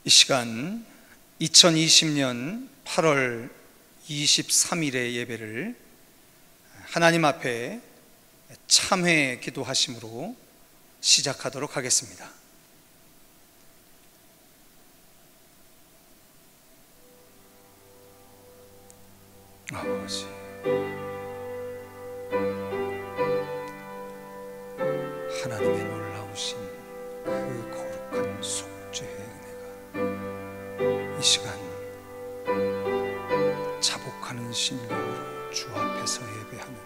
이 시간 2020년 8월 23일의 예배를 하나님 앞에 참회 기도하심으로 시작하도록 하겠습니다. 아버지, 하나님의 놀라우신 그 거룩한 속죄의 은혜가 이 시간 자복하는 심령으로 주 앞에서 예배하는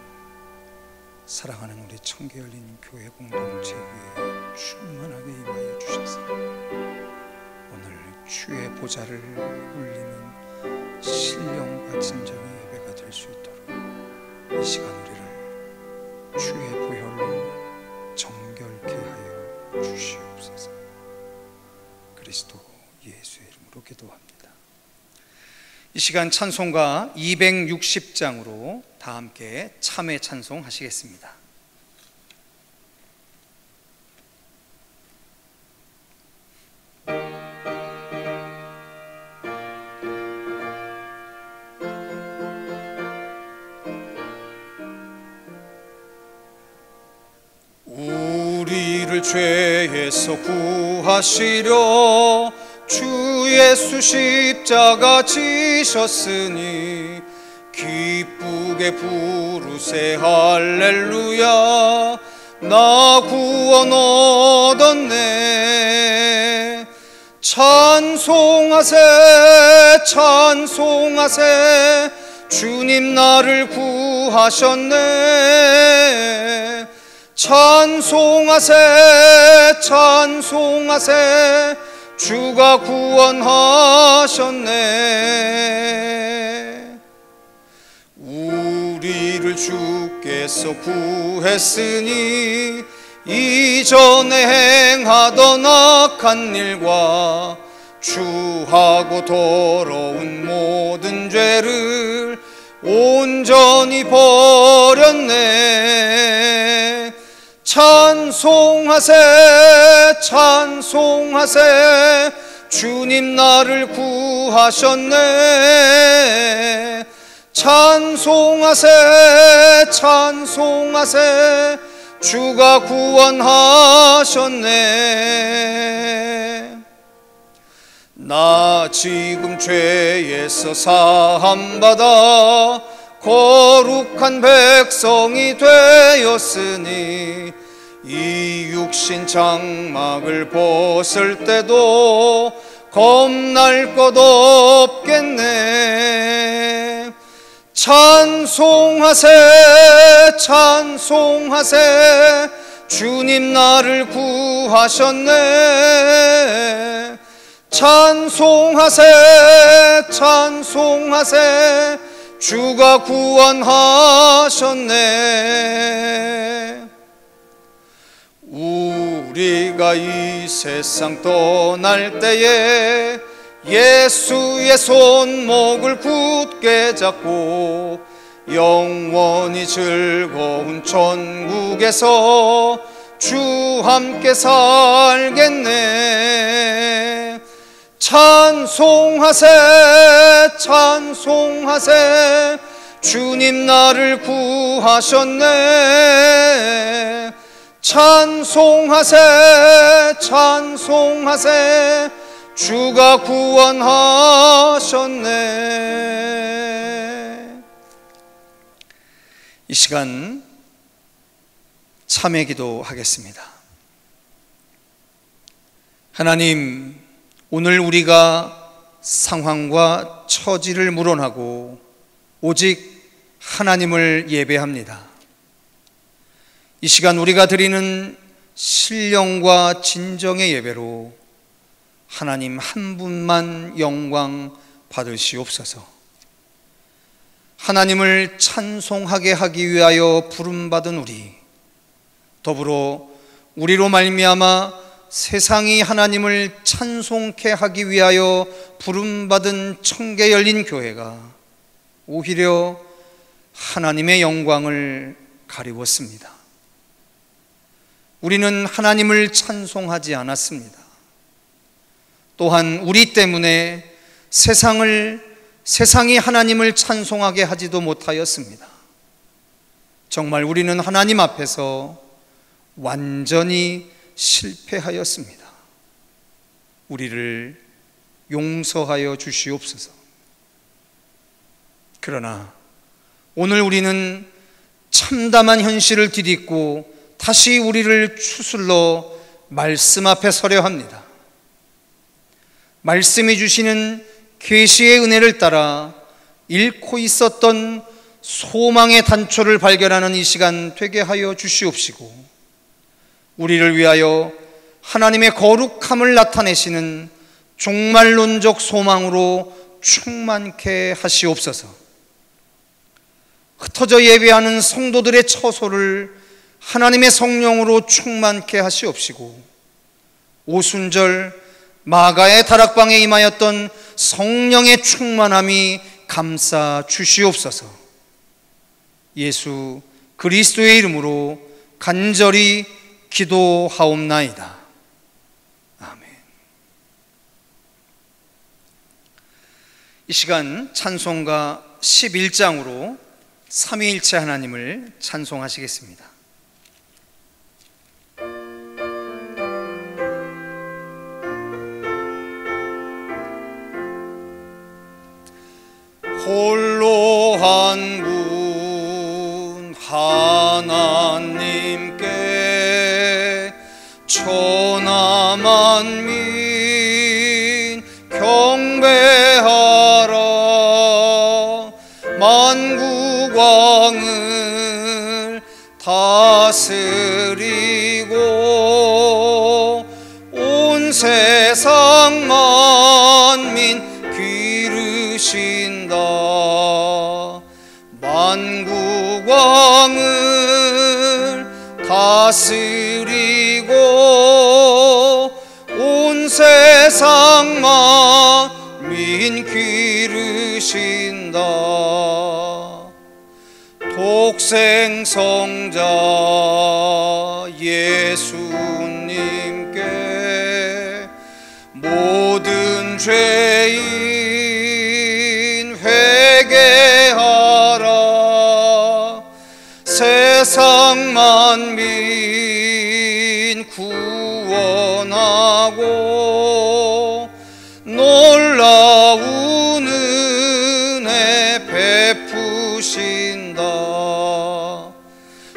사랑하는 우리 청계열린 교회 공동체 위에 충만하게 임하여 주셔서 오늘 주의 보좌를 울리는 신령과 진정의 예배가 될 수 있도록 이 시간 우리를 주의 보혈로 정결케 하여 주시옵소서. 그리스도 예수의 이름으로 기도합니다. 이 시간 찬송가 260장으로 다 함께 참회 찬송 하시겠습니다. 우리를 죄에서 구하시려 주 예수 십자가 지셨으니 기쁘게 부르세 할렐루야. 나 구원 얻었네. 찬송하세 찬송하세 주님 나를 구하셨네. 찬송하세 찬송하세 주가 구원하셨네. 우리를 주께서 구했으니 이전에 행하던 악한 일과 주하고 더러운 모든 죄를 온전히 버렸네. 찬송하세 찬송하세 주님 나를 구하셨네. 찬송하세 찬송하세 주가 구원하셨네. 나 지금 죄에서 사함받아 거룩한 백성이 되었으니 이 육신 장막을 벗을 때도 겁날 것 없겠네. 찬송하세 찬송하세 주님 나를 구하셨네. 찬송하세 찬송하세 주가 구원하셨네. 우리가 이 세상 떠날 때에 예수의 손목을 굳게 잡고 영원히 즐거운 천국에서 주 함께 살겠네. 찬송하세 찬송하세 주님 나를 구하셨네. 찬송하세 찬송하세 주가 구원하셨네. 이 시간 참회 기도하겠습니다. 하나님, 오늘 우리가 상황과 처지를 물어나고 오직 하나님을 예배합니다. 이 시간 우리가 드리는 신령과 진정의 예배로 하나님 한 분만 영광 받으시옵소서. 하나님을 찬송하게 하기 위하여 부름받은 우리, 더불어 우리로 말미암아 세상이 하나님을 찬송케 하기 위하여 부름받은 청계열린 교회가 오히려 하나님의 영광을 가리웠습니다. 우리는 하나님을 찬송하지 않았습니다. 또한 우리 때문에 세상이 하나님을 찬송하게 하지도 못하였습니다. 정말 우리는 하나님 앞에서 완전히 실패하였습니다. 우리를 용서하여 주시옵소서. 그러나 오늘 우리는 참담한 현실을 디딛고 다시 우리를 추슬러 말씀 앞에 서려 합니다. 말씀이 주시는 계시의 은혜를 따라 잃고 있었던 소망의 단초를 발견하는 이 시간 되게 하여 주시옵시고, 우리를 위하여 하나님의 거룩함을 나타내시는 종말론적 소망으로 충만케 하시옵소서. 흩어져 예배하는 성도들의 처소를 하나님의 성령으로 충만케 하시옵시고, 오순절 마가의 다락방에 임하였던 성령의 충만함이 감싸 주시옵소서. 예수 그리스도의 이름으로 간절히 기도하옵나이다. 아멘. 이 시간 찬송가 11장으로 삼위일체 하나님을 찬송하시겠습니다. 홀로 한 분 하나님께 천하 만민 경배하라. 만국 왕을 다스리고 온 세상 만민 기르신다. 만국 왕을 다스리고 온 세상 만민 기르신다. 독생성자 예수님께 모든 죄인 회개하라. 세상 만민 구원하고 놀라운 은혜 베푸신다.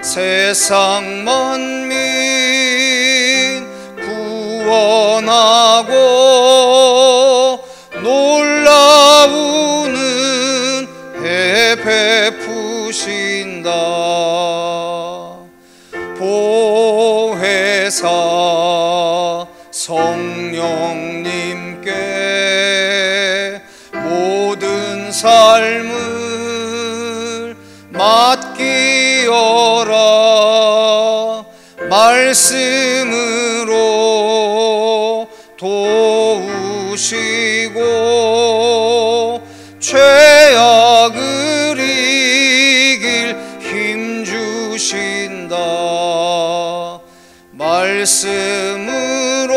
세상 만민 구원하고 놀라운 은혜 베푸신다. 보혜사 성령님께 모든 삶을 맡기어라. 말씀으로 도우시고 죄악을 이길 힘 주신다. 말씀으로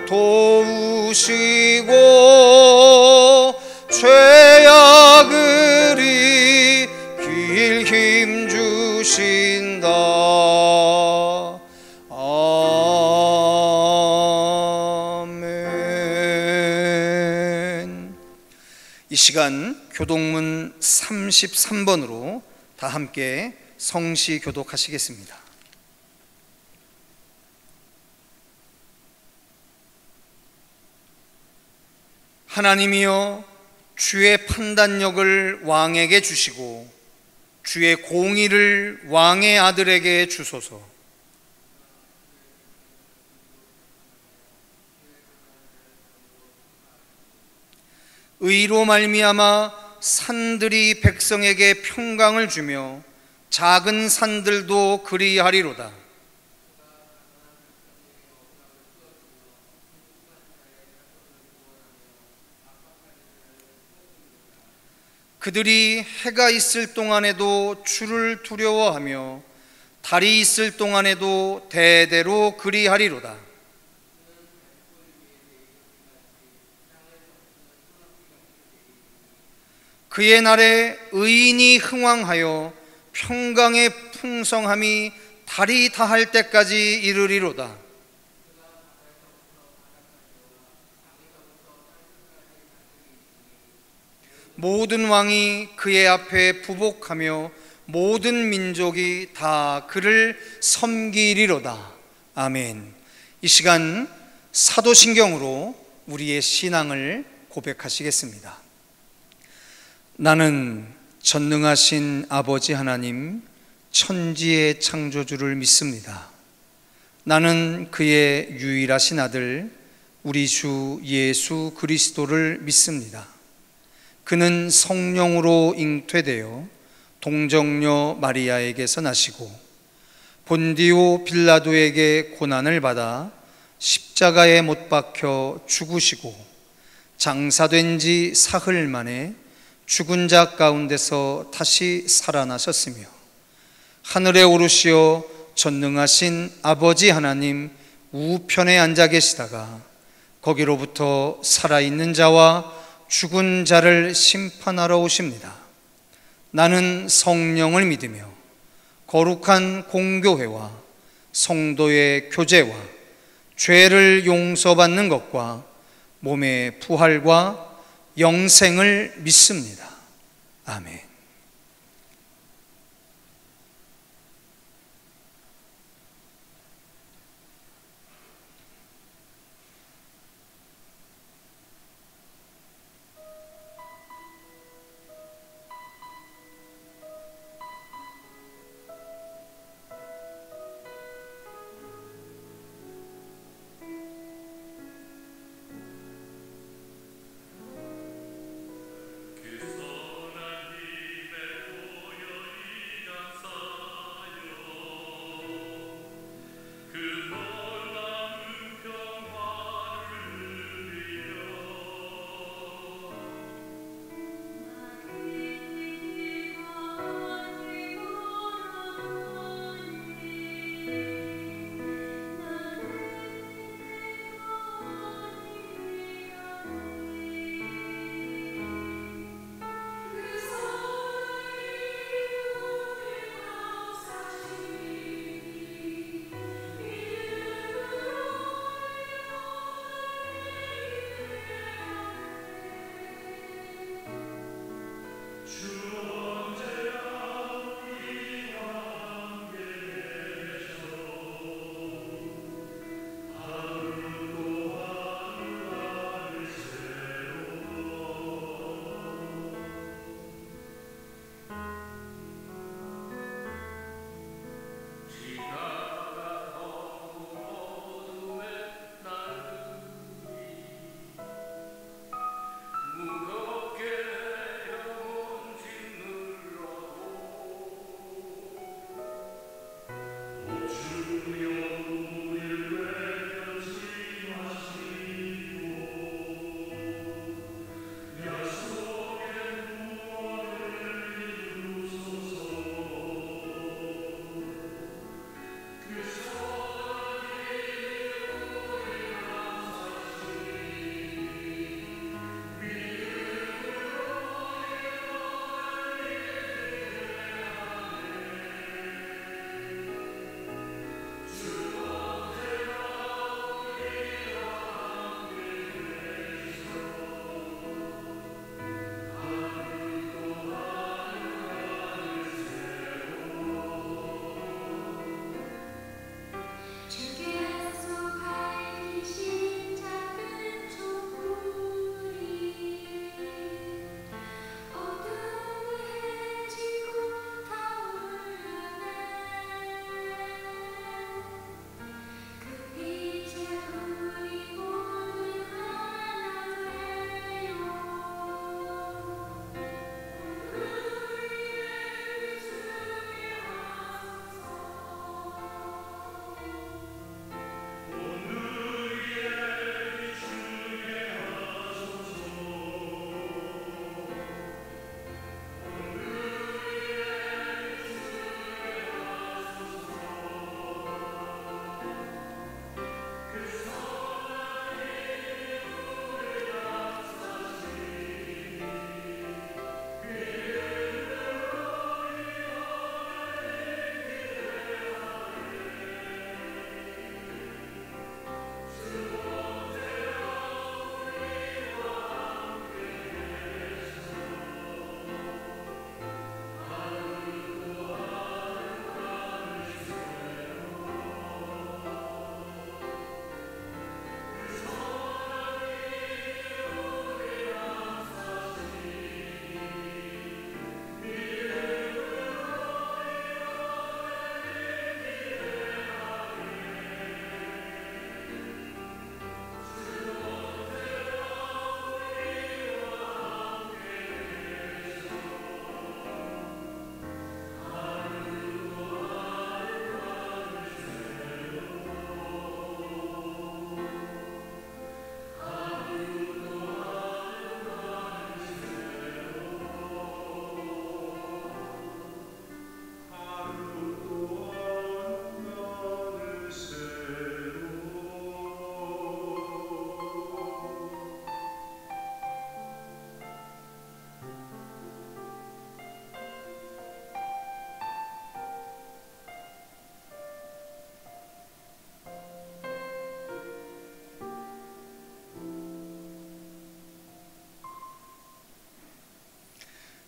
도우시고 죄악을 이길 힘 주신다. 아멘. 이 시간 교독문 33번으로 다 함께 성시 교독하시겠습니다. 하나님이여, 주의 판단력을 왕에게 주시고 주의 공의를 왕의 아들에게 주소서. 의로 말미암아 산들이 백성에게 평강을 주며 작은 산들도 그리하리로다. 그들이 해가 있을 동안에도 주를 두려워하며 달이 있을 동안에도 대대로 그리하리로다. 그의 날에 의인이 흥왕하여 평강의 풍성함이 달이 다할 때까지 이르리로다. 모든 왕이 그의 앞에 부복하며 모든 민족이 다 그를 섬기리로다. 아멘. 이 시간 사도신경으로 우리의 신앙을 고백하시겠습니다. 나는 전능하신 아버지 하나님, 천지의 창조주를 믿습니다. 나는 그의 유일하신 아들 우리 주 예수 그리스도를 믿습니다. 그는 성령으로 잉태되어 동정녀 마리아에게서 나시고 본디오 빌라도에게 고난을 받아 십자가에 못 박혀 죽으시고 장사된 지 사흘 만에 죽은 자 가운데서 다시 살아나셨으며 하늘에 오르시어 전능하신 아버지 하나님 우편에 앉아 계시다가 거기로부터 살아있는 자와 죽은 자를 심판하러 오십니다. 나는 성령을 믿으며 거룩한 공교회와 성도의 교제와 죄를 용서받는 것과 몸의 부활과 영생을 믿습니다. 아멘.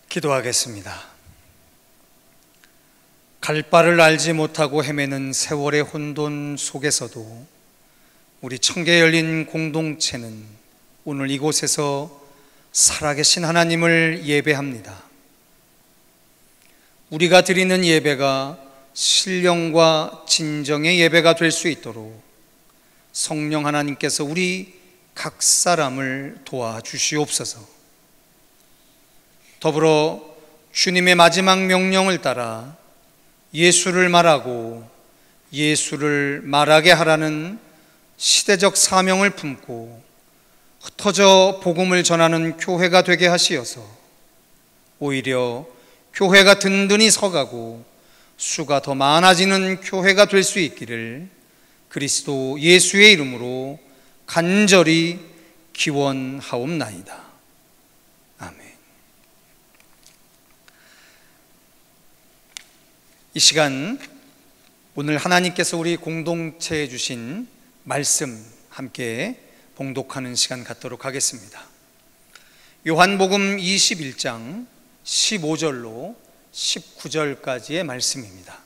기도하겠습니다. 갈 바를 알지 못하고 헤매는 세월의 혼돈 속에서도 우리 청계 열린 공동체는 오늘 이곳에서 살아계신 하나님을 예배합니다. 우리가 드리는 예배가 신령과 진정의 예배가 될 수 있도록 성령 하나님께서 우리 각 사람을 도와주시옵소서. 더불어 주님의 마지막 명령을 따라 예수를 말하고 예수를 말하게 하라는 시대적 사명을 품고 흩어져 복음을 전하는 교회가 되게 하시어서 오히려 교회가 든든히 서가고 수가 더 많아지는 교회가 될 수 있기를 그리스도 예수의 이름으로 간절히 기원하옵나이다. 아멘. 이 시간 오늘 하나님께서 우리 공동체에 주신 말씀 함께 봉독하는 시간 갖도록 하겠습니다. 요한복음 21장 15절로 19절까지의 말씀입니다.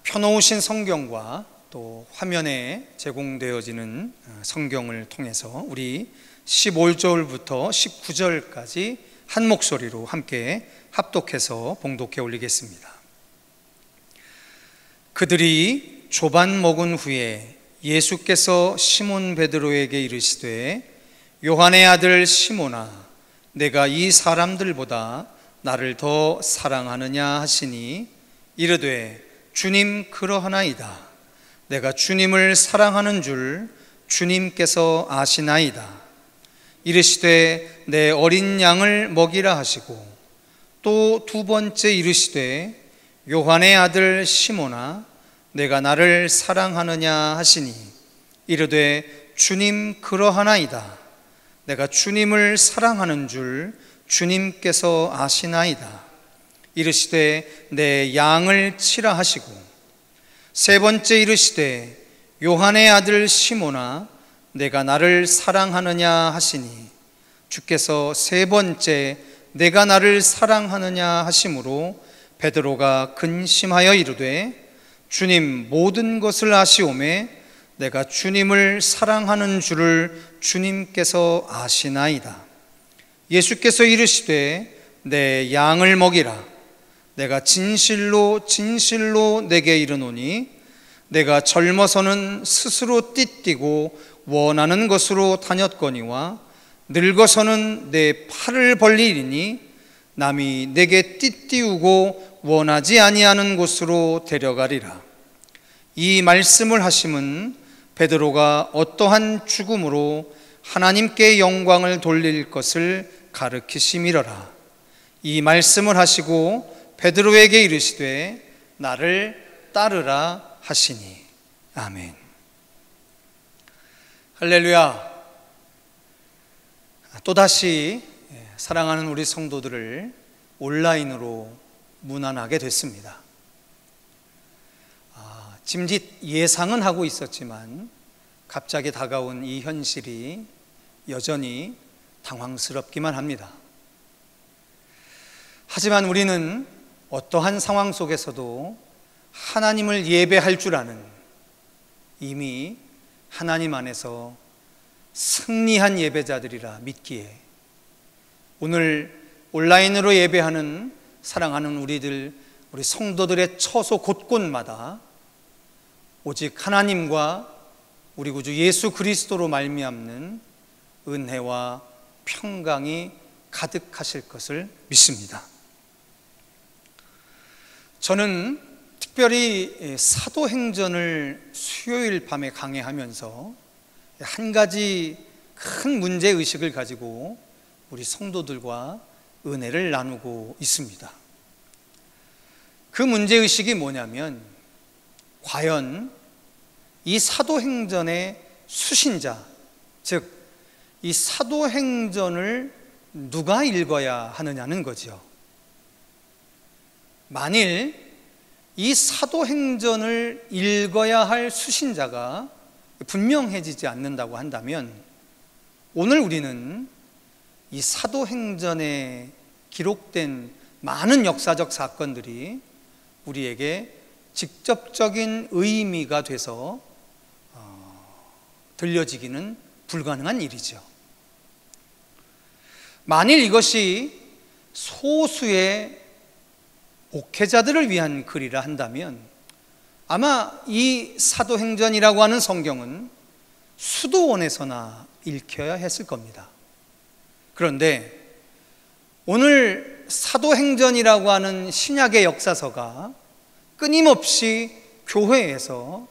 펴놓으신 성경과 또 화면에 제공되어지는 성경을 통해서 우리 15절부터 19절까지 한 목소리로 함께 합독해서 봉독해 올리겠습니다. 그들이 조반 먹은 후에 예수께서 시몬 베드로에게 이르시되 요한의 아들 시몬아 내가 이 사람들보다 나를 더 사랑하느냐 하시니 이르되 주님 그러하나이다. 내가 주님을 사랑하는 줄 주님께서 아시나이다. 이르시되 내 어린 양을 먹이라 하시고 또 두 번째 이르시되 요한의 아들 시몬아 내가 나를 사랑하느냐 하시니 이르되 주님 그러하나이다. 내가 주님을 사랑하는 줄 주님께서 아시나이다. 이르시되 내 양을 치라 하시고 세 번째 이르시되 요한의 아들 시몬아 내가 나를 사랑하느냐 하시니 주께서 세 번째 내가 나를 사랑하느냐 하심으로 베드로가 근심하여 이르되 주님 모든 것을 아시오매 내가 주님을 사랑하는 줄을 주님께서 아시나이다. 예수께서 이르시되 내 양을 먹이라. 내가 진실로 진실로 내게 이르노니 내가 젊어서는 스스로 띠띠고 원하는 것으로 다녔거니와 늙어서는 내 팔을 벌리리니 남이 내게 띠띠우고 원하지 아니하는 곳으로 데려가리라. 이 말씀을 하심은 베드로가 어떠한 죽음으로 하나님께 영광을 돌릴 것을 가르치심이러라. 이 말씀을 하시고 베드로에게 이르시되 나를 따르라 하시니. 아멘. 할렐루야. 또다시 사랑하는 우리 성도들을 온라인으로 문안하게 됐습니다. 짐짓 예상은 하고 있었지만 갑자기 다가온 이 현실이 여전히 당황스럽기만 합니다. 하지만 우리는 어떠한 상황 속에서도 하나님을 예배할 줄 아는 이미 하나님 안에서 승리한 예배자들이라 믿기에 오늘 온라인으로 예배하는 사랑하는 우리 성도들의 처소 곳곳마다 오직 하나님과 우리 구주 예수 그리스도로 말미암는 은혜와 평강이 가득하실 것을 믿습니다. 저는 특별히 사도행전을 수요일 밤에 강해하면서 한 가지 큰 문제의식을 가지고 우리 성도들과 은혜를 나누고 있습니다. 그 문제의식이 뭐냐면 과연 이 사도행전의 수신자, 즉 이 사도행전을 누가 읽어야 하느냐는 거죠. 만일 이 사도행전을 읽어야 할 수신자가 분명해지지 않는다고 한다면 오늘 우리는 이 사도행전에 기록된 많은 역사적 사건들이 우리에게 직접적인 의미가 돼서 들려지기는 불가능한 일이죠. 만일 이것이 소수의 목회자들을 위한 글이라 한다면 아마 이 사도행전이라고 하는 성경은 수도원에서나 읽혀야 했을 겁니다. 그런데 오늘 사도행전이라고 하는 신약의 역사서가 끊임없이 교회에서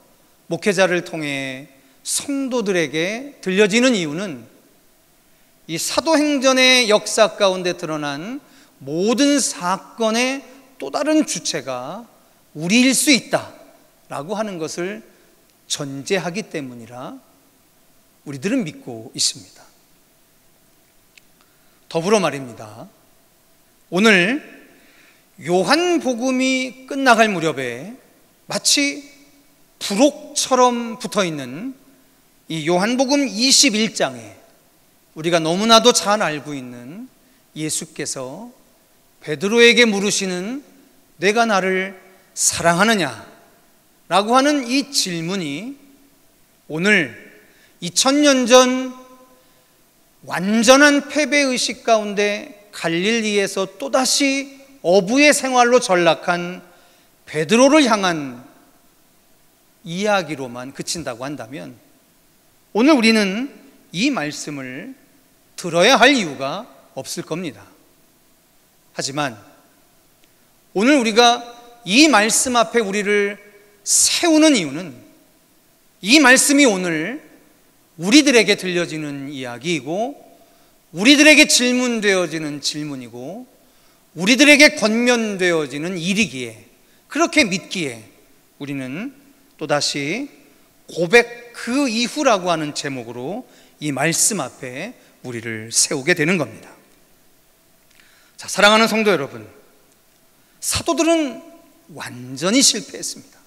목회자를 통해 성도들에게 들려지는 이유는 이 사도행전의 역사 가운데 드러난 모든 사건의 또 다른 주체가 우리일 수 있다라고 하는 것을 전제하기 때문이라 우리들은 믿고 있습니다. 더불어 말입니다. 오늘 요한복음이 끝나갈 무렵에 마치 부록처럼 붙어있는 이 요한복음 21장에 우리가 너무나도 잘 알고 있는 예수께서 베드로에게 물으시는 내가 나를 사랑하느냐? 라고 하는 이 질문이 오늘 2000년 전 완전한 패배의식 가운데 갈릴리에서 또다시 어부의 생활로 전락한 베드로를 향한 이야기로만 그친다고 한다면 오늘 우리는 이 말씀을 들어야 할 이유가 없을 겁니다. 하지만 오늘 우리가 이 말씀 앞에 우리를 세우는 이유는 이 말씀이 오늘 우리들에게 들려지는 이야기이고 우리들에게 질문되어지는 질문이고 우리들에게 권면되어지는 일이기에 그렇게 믿기에 우리는 또다시 고백 그 이후라고 하는 제목으로 이 말씀 앞에 우리를 세우게 되는 겁니다. 자, 사랑하는 성도 여러분, 사도들은 완전히 실패했습니다.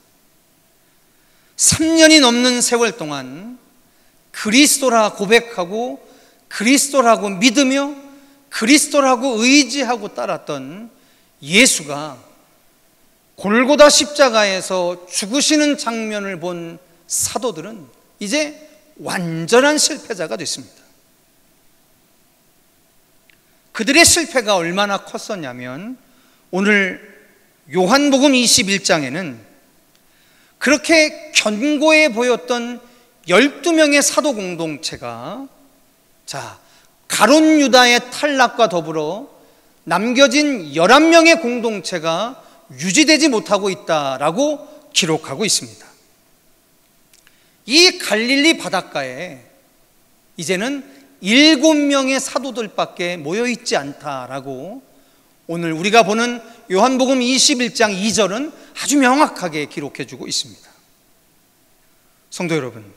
3년이 넘는 세월 동안 그리스도라 고백하고 그리스도라고 믿으며 그리스도라고 의지하고 따랐던 예수가 골고다 십자가에서 죽으시는 장면을 본 사도들은 이제 완전한 실패자가 됐습니다. 그들의 실패가 얼마나 컸었냐면 오늘 요한복음 21장에는 그렇게 견고해 보였던 12명의 사도 공동체가 가룟 유다의 탈락과 더불어 남겨진 11명의 공동체가 유지되지 못하고 있다라고 기록하고 있습니다. 이 갈릴리 바닷가에 이제는 7명의 사도들밖에 모여있지 않다라고 오늘 우리가 보는 요한복음 21장 2절은 아주 명확하게 기록해주고 있습니다. 성도 여러분,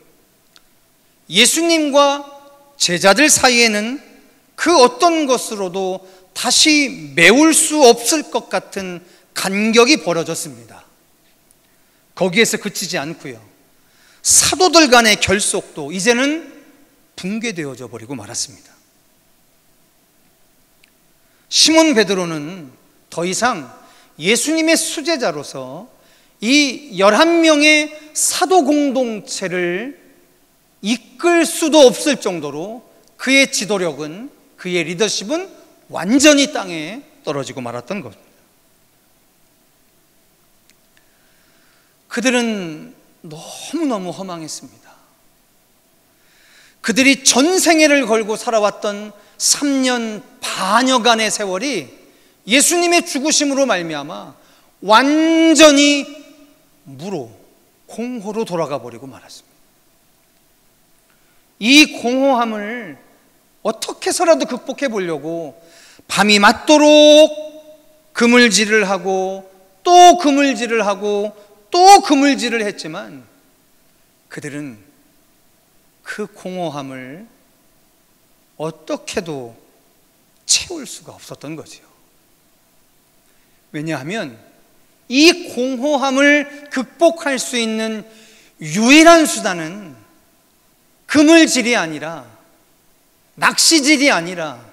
예수님과 제자들 사이에는 그 어떤 것으로도 다시 메울 수 없을 것 같은 간격이 벌어졌습니다. 거기에서 그치지 않고요, 사도들 간의 결속도 이제는 붕괴되어져 버리고 말았습니다. 시몬 베드로는 더 이상 예수님의 수제자로서 이 11명의 사도 공동체를 이끌 수도 없을 정도로 그의 지도력은, 그의 리더십은 완전히 땅에 떨어지고 말았던 것입니다. 그들은 너무너무 허망했습니다. 그들이 전생애를 걸고 살아왔던 3년 반여간의 세월이 예수님의 죽으심으로 말미암아 완전히 무로, 공허로 돌아가 버리고 말았습니다. 이 공허함을 어떻게 해서라도 극복해 보려고 밤이 맞도록 그물질을 하고 또 그물질을 하고 또 그물질을 했지만 그들은 그 공허함을 어떻게도 채울 수가 없었던 거죠. 왜냐하면 이 공허함을 극복할 수 있는 유일한 수단은 그물질이 아니라 낚시질이 아니라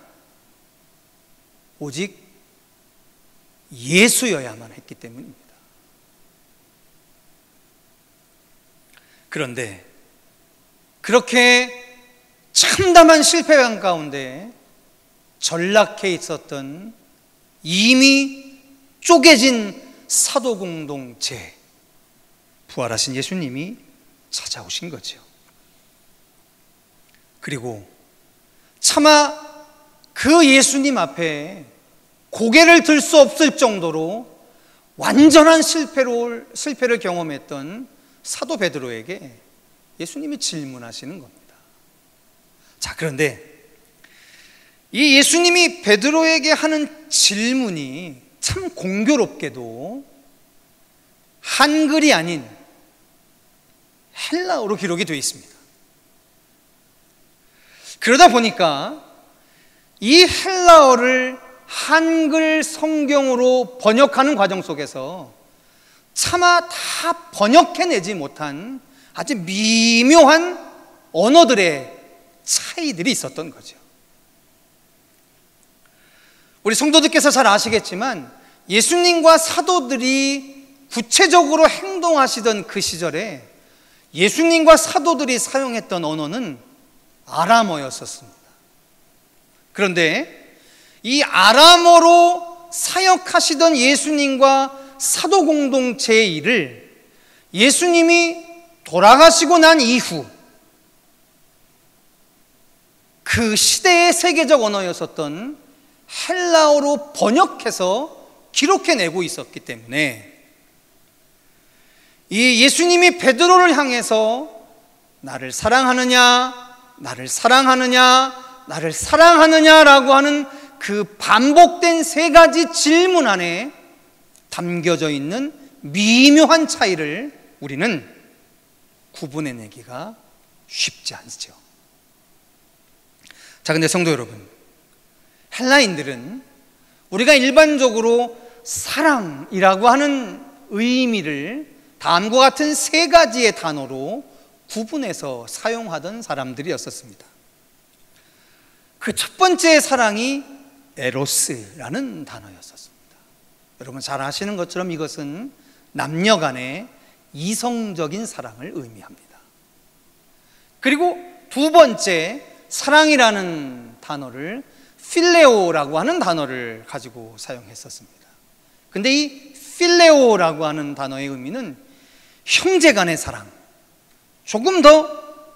오직 예수여야만 했기 때문입니다. 그런데 그렇게 참담한 실패감 가운데 전락해 있었던 이미 쪼개진 사도 공동체, 부활하신 예수님이 찾아오신 거죠. 그리고 차마 그 예수님 앞에 고개를 들 수 없을 정도로 완전한 실패를 경험했던 사도 베드로에게 예수님이 질문하시는 겁니다. 자, 그런데 이 예수님이 베드로에게 하는 질문이 참 공교롭게도 한글이 아닌 헬라어로 기록이 되어 있습니다. 그러다 보니까 이 헬라어를 한글 성경으로 번역하는 과정 속에서 차마 다 번역해내지 못한 아주 미묘한 언어들의 차이들이 있었던 거죠. 우리 성도들께서 잘 아시겠지만 예수님과 사도들이 구체적으로 행동하시던 그 시절에 예수님과 사도들이 사용했던 언어는 아람어였었습니다. 그런데 이 아람어로 사역하시던 예수님과 사도 공동체의 일을 예수님이 돌아가시고 난 이후 그 시대의 세계적 언어였었던 헬라어로 번역해서 기록해내고 있었기 때문에 이 예수님이 베드로를 향해서 나를 사랑하느냐, 나를 사랑하느냐, 나를 사랑하느냐라고 하는 그 반복된 세 가지 질문 안에 담겨져 있는 미묘한 차이를 우리는 구분해내기가 쉽지 않죠. 자, 근데 성도 여러분, 헬라인들은 우리가 일반적으로 사랑이라고 하는 의미를 다음과 같은 세 가지의 단어로 구분해서 사용하던 사람들이었었습니다. 그 첫 번째 사랑이 에로스라는 단어였었습니다. 여러분 잘 아시는 것처럼 이것은 남녀 간의 이성적인 사랑을 의미합니다. 그리고 두 번째 사랑이라는 단어를 필레오라고 하는 단어를 가지고 사용했었습니다. 근데 이 필레오라고 하는 단어의 의미는 형제 간의 사랑, 조금 더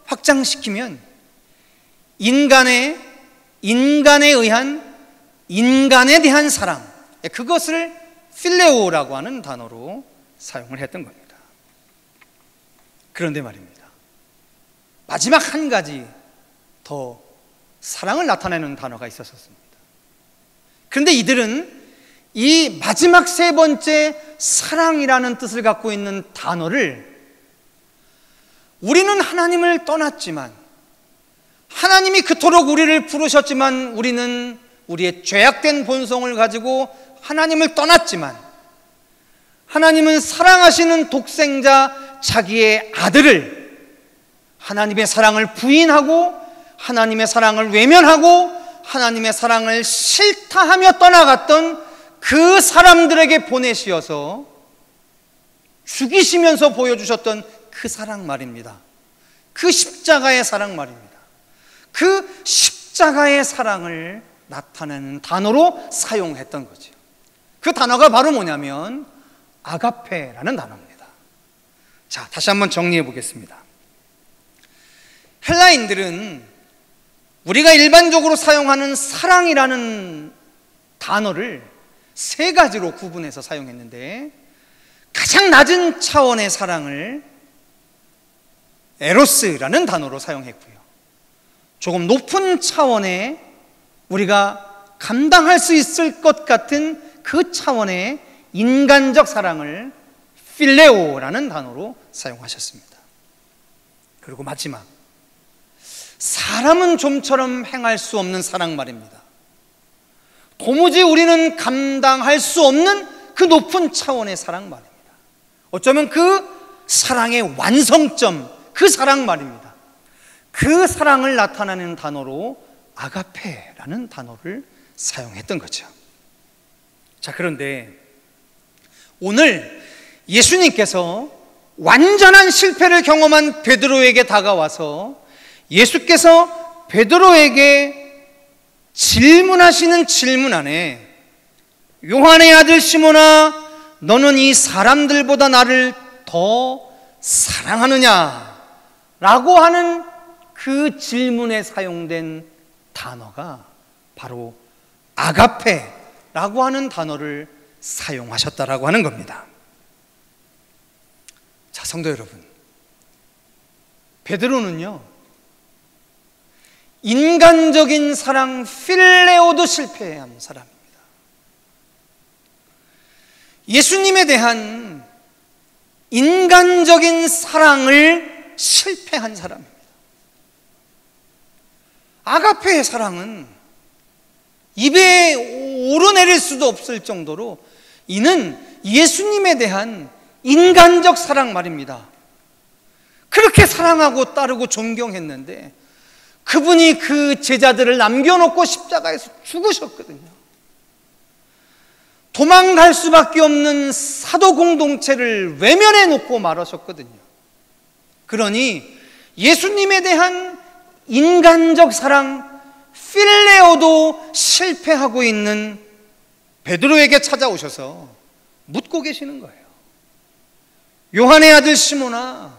확장시키면 인간에 의한 인간에 대한 사랑, 그것을 필레오라고 하는 단어로 사용을 했던 겁니다. 그런데 말입니다, 마지막 한 가지 더 사랑을 나타내는 단어가 있었습니다. 그런데 이들은 이 마지막 세 번째 사랑이라는 뜻을 갖고 있는 단어를 우리는 하나님을 떠났지만, 하나님이 그토록 우리를 부르셨지만 우리는 우리의 죄악된 본성을 가지고 하나님을 떠났지만, 하나님은 사랑하시는 독생자 자기의 아들을 하나님의 사랑을 부인하고 하나님의 사랑을 외면하고 하나님의 사랑을 싫다하며 떠나갔던 그 사람들에게 보내시어서 죽이시면서 보여주셨던 그 사랑 말입니다. 그 십자가의 사랑 말입니다. 그 십자가의 사랑을 나타내는 단어로 사용했던 거죠. 그 단어가 바로 뭐냐면 아가페라는 단어입니다. 자, 다시 한번 정리해 보겠습니다. 헬라인들은 우리가 일반적으로 사용하는 사랑이라는 단어를 세 가지로 구분해서 사용했는데, 가장 낮은 차원의 사랑을 에로스라는 단어로 사용했고요, 조금 높은 차원의 우리가 감당할 수 있을 것 같은 그 차원의 인간적 사랑을 필레오라는 단어로 사용하셨습니다. 그리고 마지막, 사람은 좀처럼 행할 수 없는 사랑 말입니다. 도무지 우리는 감당할 수 없는 그 높은 차원의 사랑 말입니다. 어쩌면 그 사랑의 완성점, 그 사랑 말입니다. 그 사랑을 나타내는 단어로 아가페라는 단어를 사용했던 거죠. 자, 그런데 오늘 예수님께서 완전한 실패를 경험한 베드로에게 다가와서 예수께서 베드로에게 질문하시는 질문 안에 요한의 아들 시몬아, 너는 이 사람들보다 나를 더 사랑하느냐? 라고 하는 그 질문에 사용된 단어가 바로 아가페라고 하는 단어를 사용하셨다라고 하는 겁니다. 자, 성도 여러분, 베드로는요, 인간적인 사랑 필레오도 실패한 사람입니다. 예수님에 대한 인간적인 사랑을 실패한 사람입니다. 아가페의 사랑은 입에 오르내릴 수도 없을 정도로 이는 예수님에 대한 인간적 사랑 말입니다. 그렇게 사랑하고 따르고 존경했는데 그분이 그 제자들을 남겨놓고 십자가에서 죽으셨거든요. 도망갈 수밖에 없는 사도 공동체를 외면해 놓고 말하셨거든요. 그러니 예수님에 대한 인간적 사랑 필레오도 실패하고 있는 베드로에게 찾아오셔서 묻고 계시는 거예요. 요한의 아들 시몬아,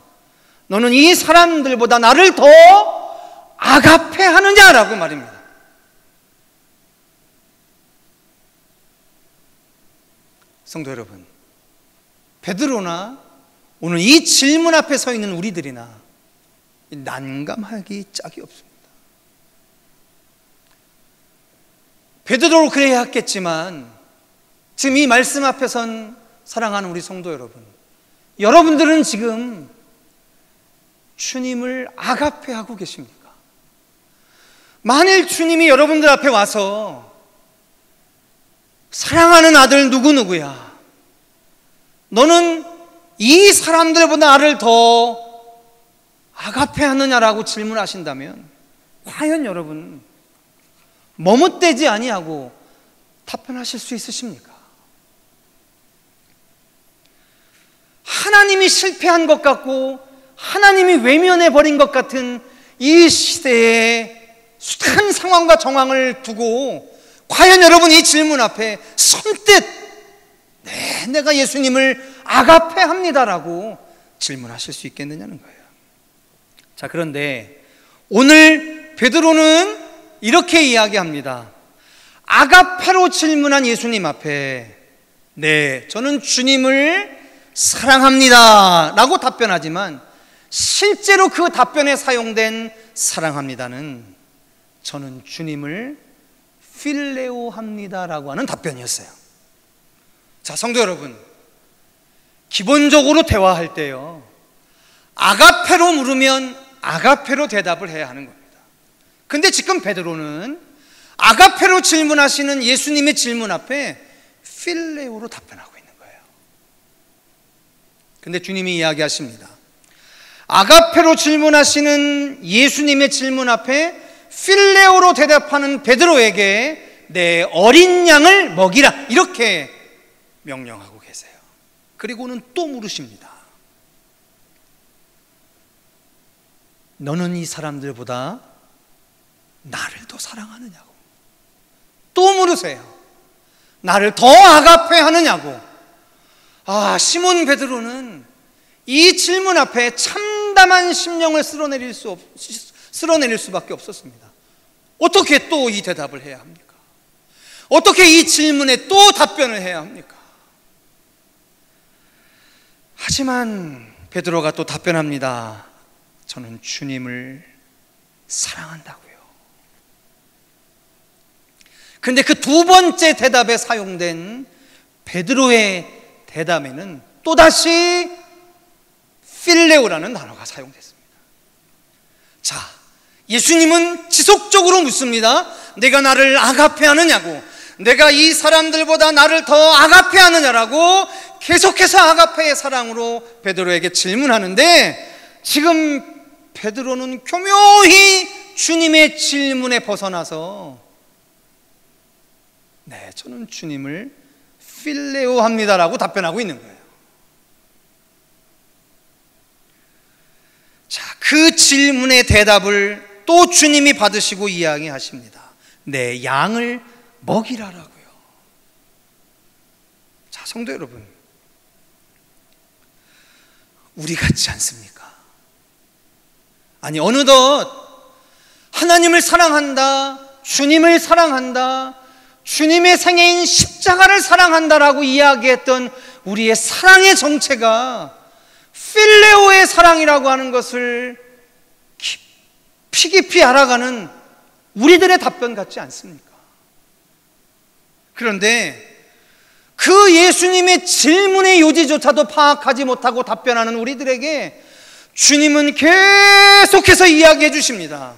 너는 이 사람들보다 나를 더 아가페 하느냐라고 말입니다. 성도 여러분, 베드로나 오늘 이 질문 앞에 서 있는 우리들이나 난감하기 짝이 없습니다. 베드로로 그래야 했겠지만 지금 이 말씀 앞에 선 사랑하는 우리 성도 여러분, 여러분들은 지금 주님을 아가페하고 계십니까? 만일 주님이 여러분들 앞에 와서 사랑하는 아들 누구누구야, 너는 이 사람들보다 나를 더 아가페 하느냐라고 질문하신다면 과연 여러분 머뭇대지 아니하고 답변하실 수 있으십니까? 하나님이 실패한 것 같고 하나님이 외면해 버린 것 같은 이 시대의 숱한 상황과 정황을 두고 과연 여러분 이 질문 앞에 선뜻 내가 예수님을 아가페 합니다라고 질문하실 수 있겠느냐는 거예요. 자, 그런데 오늘 베드로는 이렇게 이야기합니다. 아가페로 질문한 예수님 앞에 네, 저는 주님을 사랑합니다 라고 답변하지만 실제로 그 답변에 사용된 사랑합니다는 저는 주님을 필레오 합니다라고 하는 답변이었어요. 자, 성도 여러분, 기본적으로 대화할 때요, 아가페로 물으면 아가페로 대답을 해야 하는 겁니다. 근데 지금 베드로는 아가페로 질문하시는 예수님의 질문 앞에 필레오로 답변하고 있는 거예요. 근데 주님이 이야기하십니다. 아가페로 질문하시는 예수님의 질문 앞에 필레오로 대답하는 베드로에게 내 어린 양을 먹이라, 이렇게 명령하고 계세요. 그리고는 또 물으십니다. 너는 이 사람들보다 나를 더 사랑하느냐고. 또 물으세요. 나를 더 아가페 하느냐고. 아, 시몬 베드로는 이 질문 앞에 참담한 심령을 쓸어내릴 수밖에 없었습니다. 어떻게 또 이 대답을 해야 합니까? 어떻게 이 질문에 또 답변을 해야 합니까? 하지만 베드로가 또 답변합니다. 저는 주님을 사랑한다고요. 근데 그 두 번째 대답에 사용된 베드로의 대답에는 또다시 필레오라는 단어가 사용됐습니다. 자, 예수님은 지속적으로 묻습니다. 내가 나를 아가페 하느냐고, 내가 이 사람들보다 나를 더 아가페 하느냐라고 계속해서 아가페의 사랑으로 베드로에게 질문하는데, 지금 베드로는 교묘히 주님의 질문에 벗어나서 네, 저는 주님을 필레오 합니다라고 답변하고 있는 거예요. 자, 그 질문의 대답을 또 주님이 받으시고 이야기하십니다. 내 양을 먹이라라고요. 자, 성도 여러분, 우리 같지 않습니까? 아니, 어느덧 하나님을 사랑한다, 주님을 사랑한다, 주님의 생애인 십자가를 사랑한다라고 이야기했던 우리의 사랑의 정체가 필레오의 사랑이라고 하는 것을 깊이 알아가는 우리들의 답변 같지 않습니까? 그런데 그 예수님의 질문의 요지조차도 파악하지 못하고 답변하는 우리들에게 주님은 계속해서 이야기해 주십니다.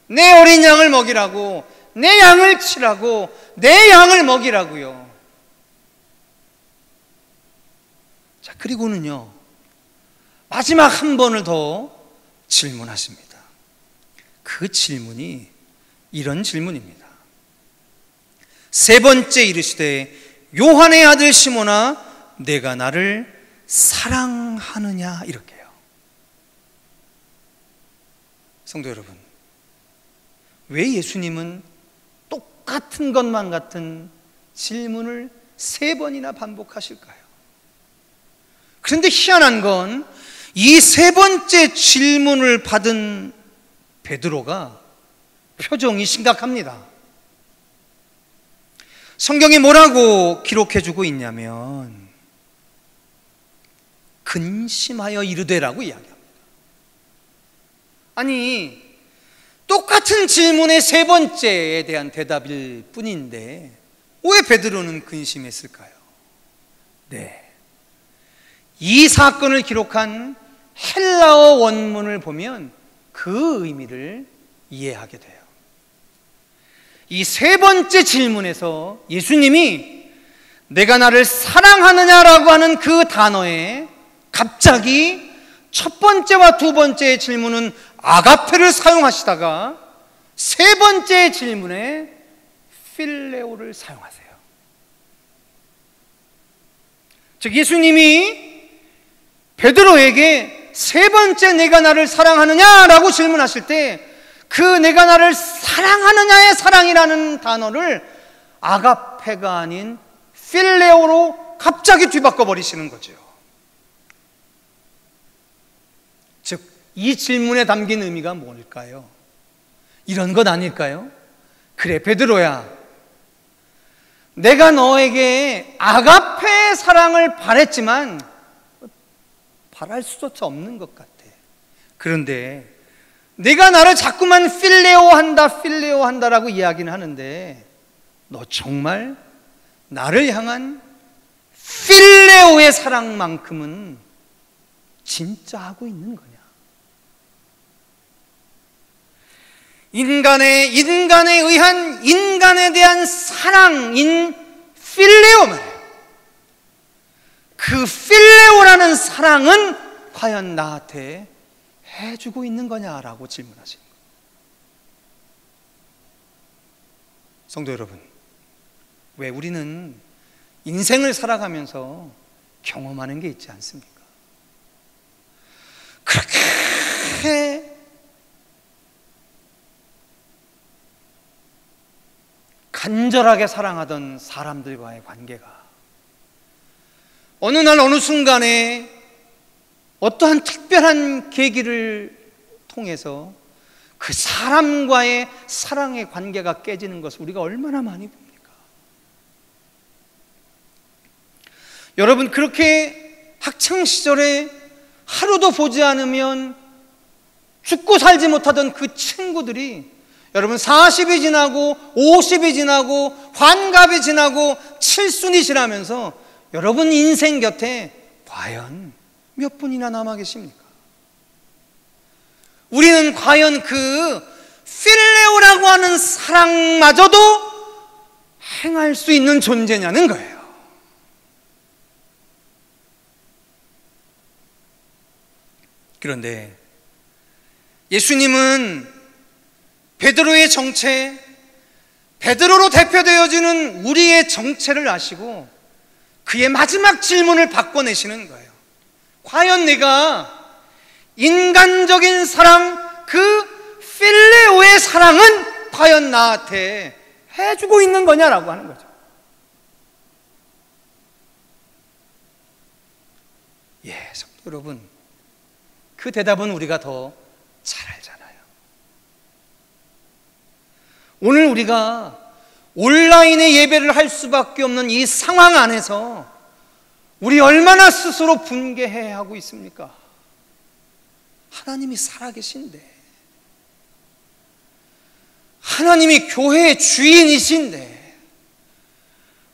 내 어린 양을 먹이라고, 내 양을 치라고, 내 양을 먹이라고요. 자, 그리고는요, 마지막 한 번을 더 질문하십니다. 그 질문이 이런 질문입니다. 세 번째 이르시되 요한의 아들 시몬아, 내가 나를 사랑하느냐, 이렇게요. 성도 여러분, 왜 예수님은 똑같은 것만 같은 질문을 세 번이나 반복하실까요? 그런데 희한한 건 이 세 번째 질문을 받은 베드로가 표정이 심각합니다. 성경이 뭐라고 기록해주고 있냐면 근심하여 이르되라고 이야기합니다. 아니, 똑같은 질문의 세 번째에 대한 대답일 뿐인데 왜 베드로는 근심했을까요? 네, 이 사건을 기록한 헬라어 원문을 보면 그 의미를 이해하게 돼요. 이 세 번째 질문에서 예수님이 내가 나를 사랑하느냐라고 하는 그 단어에 갑자기 첫 번째와 두 번째의 질문은 아가페를 사용하시다가 세 번째 질문에 필레오를 사용하세요. 즉, 예수님이 베드로에게 세 번째 내가 나를 사랑하느냐라고 질문하실 때 그 내가 나를 사랑하느냐의 사랑이라는 단어를 아가페가 아닌 필레오로 갑자기 뒤바꿔 버리시는 거죠. 즉, 이 질문에 담긴 의미가 뭘까요? 이런 것 아닐까요? 그래, 베드로야, 내가 너에게 아가페의 사랑을 바랬지만 바랄 수조차 없는 것 같아. 그런데 내가 나를 자꾸만 필레오 한다라고 이야기는 하는데 너 정말 나를 향한 필레오의 사랑만큼은 진짜 하고 있는 거냐? 인간에 의한 인간에 대한 사랑인 필레오 말이에요. 그 필레오라는 사랑은 과연 나한테 해주고 있는 거냐라고 질문하시는 거예요. 성도 여러분, 왜 우리는 인생을 살아가면서 경험하는 게 있지 않습니까? 그렇게 간절하게 사랑하던 사람들과의 관계가 어느 날 어느 순간에 어떠한 특별한 계기를 통해서 그 사람과의 사랑의 관계가 깨지는 것을 우리가 얼마나 많이 봅니까? 여러분, 그렇게 학창시절에 하루도 보지 않으면 죽고 살지 못하던 그 친구들이 여러분 40이 지나고 50이 지나고 환갑이 지나고 칠순이 지나면서 여러분 인생 곁에 과연 몇 분이나 남아 계십니까? 우리는 과연 그 필레오라고 하는 사랑마저도 행할 수 있는 존재냐는 거예요. 그런데 예수님은 베드로의 정체, 베드로로 대표되어지는 우리의 정체를 아시고 그의 마지막 질문을 바꿔내시는 거예요. 과연 내가 인간적인 사랑, 그 필레오의 사랑은 과연 나한테 해주고 있는 거냐라고 하는 거죠. 성도 여러분, 그 대답은 우리가 더 잘 알잖아요. 오늘 우리가 온라인에 예배를 할 수밖에 없는 이 상황 안에서 우리 얼마나 스스로 분개해 하고 있습니까? 하나님이 살아계신데, 하나님이 교회의 주인이신데,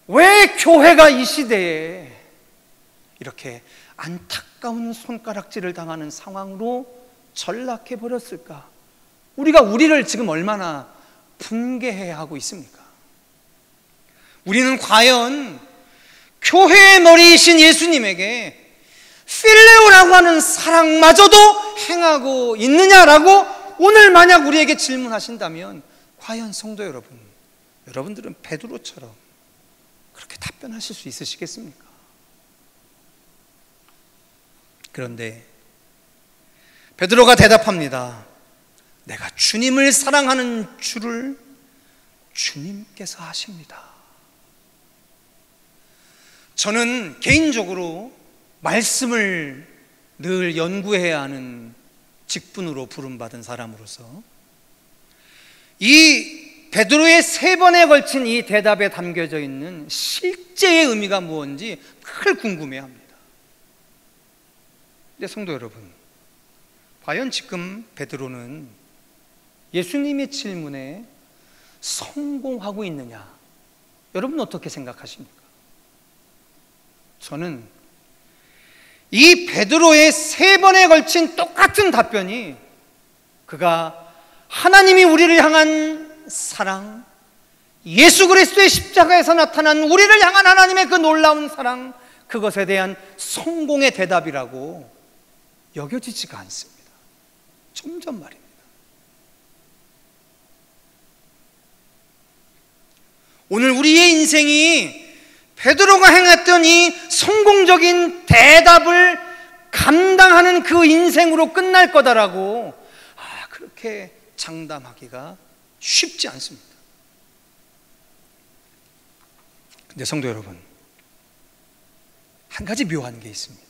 왜 교회가 이 시대에 이렇게 안타까운 손가락질을 당하는 상황으로 전락해 버렸을까? 우리를 지금 얼마나 분개해 하고 있습니까? 우리는 과연 교회의 머리이신 예수님에게 필레오라고 하는 사랑마저도 행하고 있느냐라고 오늘 만약 우리에게 질문하신다면, 과연 성도 여러분, 여러분들은 베드로처럼 그렇게 답변하실 수 있으시겠습니까? 그런데 베드로가 대답합니다. 내가 주님을 사랑하는 줄을 주님께서 아십니다. 저는 개인적으로 말씀을 늘 연구해야 하는 직분으로 부름받은 사람으로서 이 베드로의 3번에 걸친 이 대답에 담겨져 있는 실제의 의미가 무엇인지 늘 궁금해합니다. 근데 성도 여러분, 과연 지금 베드로는 예수님의 질문에 성공하고 있느냐? 여러분 어떻게 생각하십니까? 저는 이 베드로의 3번에 걸친 똑같은 답변이, 그가 하나님이 우리를 향한 사랑, 예수 그리스도의 십자가에서 나타난 우리를 향한 하나님의 그 놀라운 사랑, 그것에 대한 성공의 대답이라고 여겨지지가 않습니다. 점점 말입니다. 오늘 우리의 인생이 베드로가 행했던 이 성공적인 대답을 감당하는 그 인생으로 끝날 거다라고 그렇게 장담하기가 쉽지 않습니다. 근데 성도 여러분, 한 가지 묘한 게 있습니다.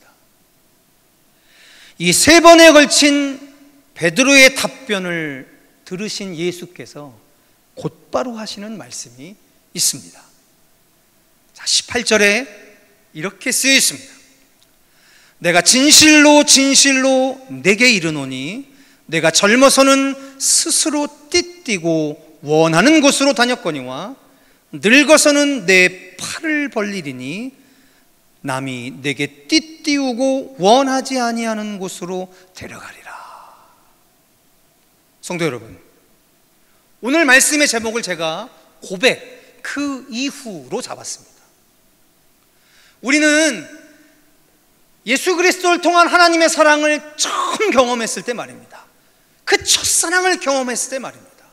이 3번에 걸친 베드로의 답변을 들으신 예수께서 곧바로 하시는 말씀이 있습니다. 자, 18절에 이렇게 쓰여 있습니다. 내가 진실로 진실로 내게 이르노니 내가 젊어서는 스스로 띠띠고 원하는 곳으로 다녔거니와 늙어서는 내 팔을 벌리리니 남이 내게 띠띠우고 원하지 아니하는 곳으로 데려가리라. 성도 여러분, 오늘 말씀의 제목을 제가 고백, 그 이후로 잡았습니다. 우리는 예수 그리스도를 통한 하나님의 사랑을 처음 경험했을 때 말입니다. 그 첫사랑을 경험했을 때 말입니다.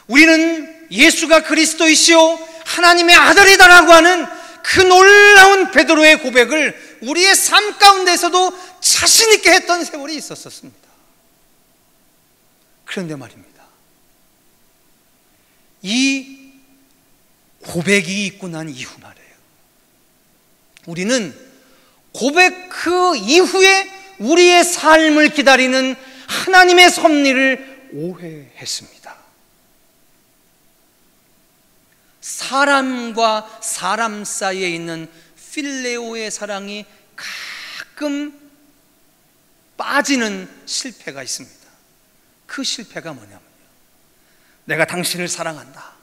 우리는 예수가 그리스도이시오 하나님의 아들이다라고 하는 그 놀라운 베드로의 고백을 우리의 삶 가운데서도 자신 있게 했던 세월이 있었습니다. 그런데 말입니다, 이 고백이 있고 난 이후 말이에요, 우리는 고백 그 이후에 우리의 삶을 기다리는 하나님의 섭리를 오해했습니다. 사람과 사람 사이에 있는 필레오의 사랑이 가끔 빠지는 실패가 있습니다. 그 실패가 뭐냐면요, 내가 당신을 사랑한다,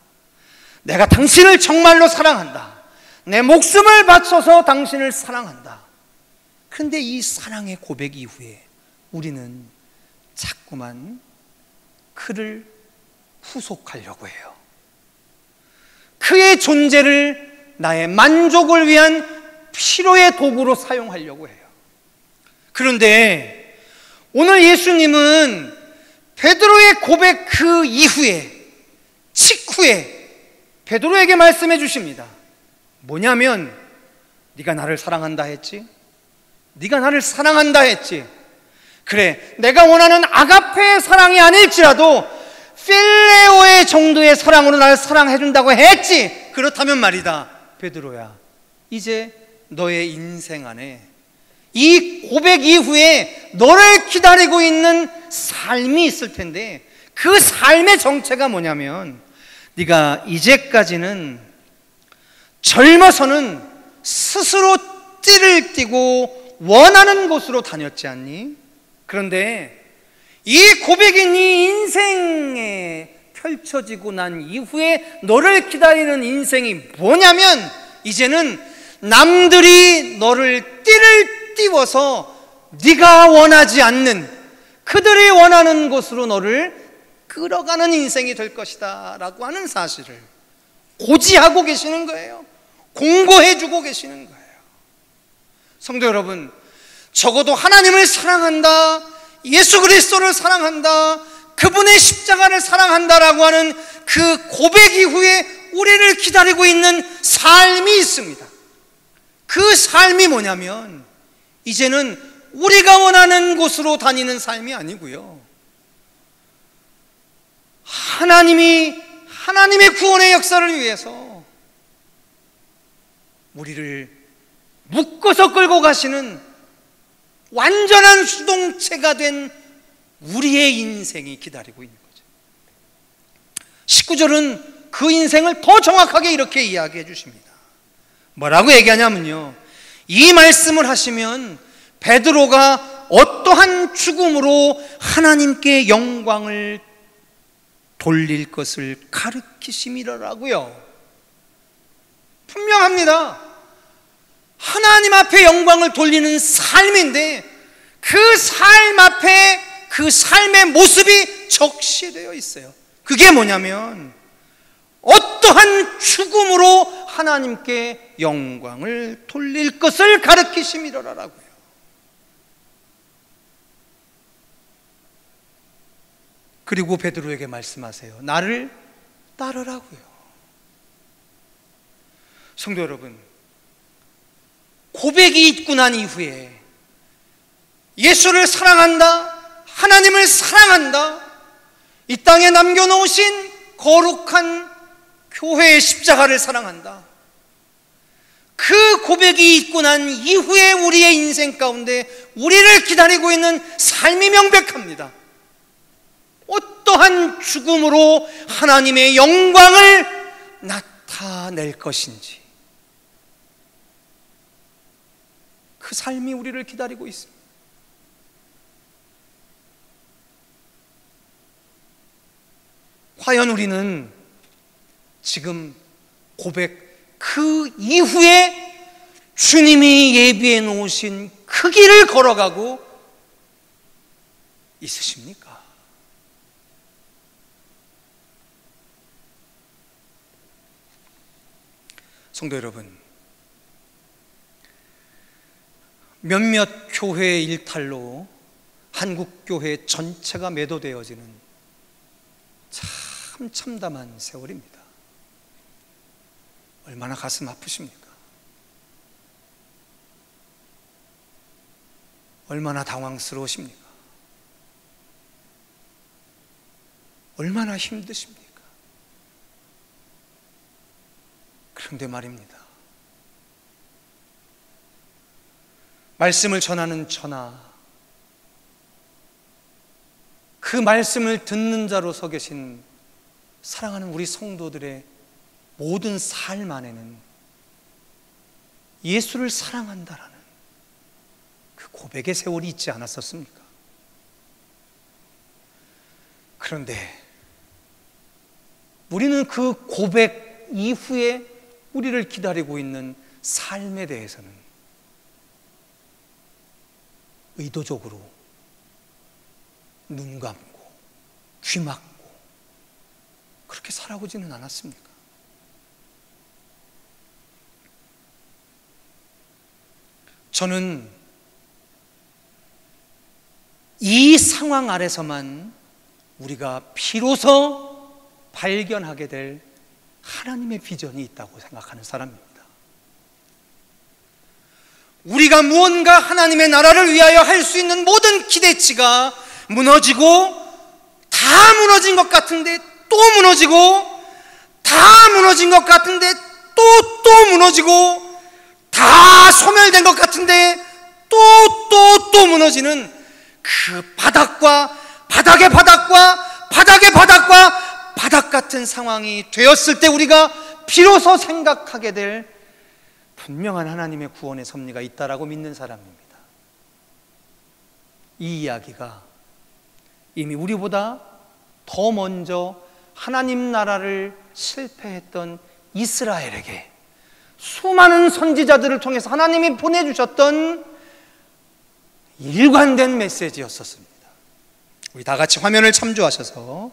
내가 당신을 정말로 사랑한다, 내 목숨을 바쳐서 당신을 사랑한다. 그런데 이 사랑의 고백 이후에 우리는 자꾸만 그를 후속하려고 해요. 그의 존재를 나의 만족을 위한 필요의 도구로 사용하려고 해요. 그런데 오늘 예수님은 베드로의 고백 그 이후에, 직후에 베드로에게 말씀해 주십니다. 뭐냐면 네가 나를 사랑한다 했지? 네가 나를 사랑한다 했지? 그래, 내가 원하는 아가페의 사랑이 아닐지라도 필레오의 정도의 사랑으로 나를 사랑해준다고 했지? 그렇다면 말이다, 베드로야, 이제 너의 인생 안에 이 고백 이후에 너를 기다리고 있는 삶이 있을 텐데, 그 삶의 정체가 뭐냐면, 네가 이제까지는 젊어서는 스스로 띠를 띠고 원하는 곳으로 다녔지 않니? 그런데 이 고백이 네 인생에 펼쳐지고 난 이후에 너를 기다리는 인생이 뭐냐면, 이제는 남들이 너를 띠를 띄워서 네가 원하지 않는, 그들이 원하는 곳으로 너를 끌어가는 인생이 될 것이다 라고 하는 사실을 고지하고 계시는 거예요. 공고해주고 계시는 거예요. 성도 여러분, 적어도 하나님을 사랑한다, 예수 그리스도를 사랑한다, 그분의 십자가를 사랑한다라고 하는 그 고백 이후에 우리를 기다리고 있는 삶이 있습니다. 그 삶이 뭐냐면, 이제는 우리가 원하는 곳으로 다니는 삶이 아니고요, 하나님의 구원의 역사를 위해서 우리를 묶어서 끌고 가시는 완전한 수동체가 된 우리의 인생이 기다리고 있는 거죠. 19절은 그 인생을 더 정확하게 이렇게 이야기해 주십니다. 뭐라고 얘기하냐면요, 이 말씀을 하시면 베드로가 어떠한 죽음으로 하나님께 영광을 돌릴 것을 가르치심이라고요. 분명합니다. 하나님 앞에 영광을 돌리는 삶인데, 그 삶 앞에 그 삶의 모습이 적시되어 있어요. 그게 뭐냐면, 어떠한 죽음으로 하나님께 영광을 돌릴 것을 가르치심이라고요. 그리고 베드로에게 말씀하세요. 나를 따르라고요. 성도 여러분, 고백이 있고 난 이후에 예수를 사랑한다, 하나님을 사랑한다, 이 땅에 남겨놓으신 거룩한 교회의 십자가를 사랑한다, 그 고백이 있고 난 이후에 우리의 인생 가운데 우리를 기다리고 있는 삶이 명백합니다. 어떠한 죽음으로 하나님의 영광을 나타낼 것인지, 그 삶이 우리를 기다리고 있습니다. 과연 우리는 지금 고백 그 이후에 주님이 예비해 놓으신 그 길을 걸어가고 있으십니까? 성도 여러분, 몇몇 교회의 일탈로 한국 교회 전체가 매도되어지는 참 참담한 세월입니다. 얼마나 가슴 아프십니까? 얼마나 당황스러우십니까? 얼마나 힘드십니까? 그런데 말입니다, 말씀을 전하는 저나 그 말씀을 듣는 자로 서 계신 사랑하는 우리 성도들의 모든 삶 안에는 예수를 사랑한다라는 그 고백의 세월이 있지 않았었습니까? 그런데 우리는 그 고백 이후에 우리를 기다리고 있는 삶에 대해서는 의도적으로 눈 감고 귀 막고 그렇게 살아오지는 않았습니까? 저는 이 상황 아래서만 우리가 비로소 발견하게 될 하나님의 비전이 있다고 생각하는 사람입니다. 우리가 무언가 하나님의 나라를 위하여 할 수 있는 모든 기대치가 무너지고, 다 무너진 것 같은데 또 무너지고, 다 무너진 것 같은데 또 무너지고, 다 소멸된 것 같은데 또 무너지는 그 바닥과 바닥의 바닥과 바닥의 바닥과 바닥 같은 상황이 되었을 때 우리가 비로소 생각하게 될 분명한 하나님의 구원의 섭리가 있다라고 믿는 사람입니다. 이 이야기가 이미 우리보다 더 먼저 하나님 나라를 실패했던 이스라엘에게 수많은 선지자들을 통해서 하나님이 보내주셨던 일관된 메시지였었습니다. 우리 다 같이 화면을 참조하셔서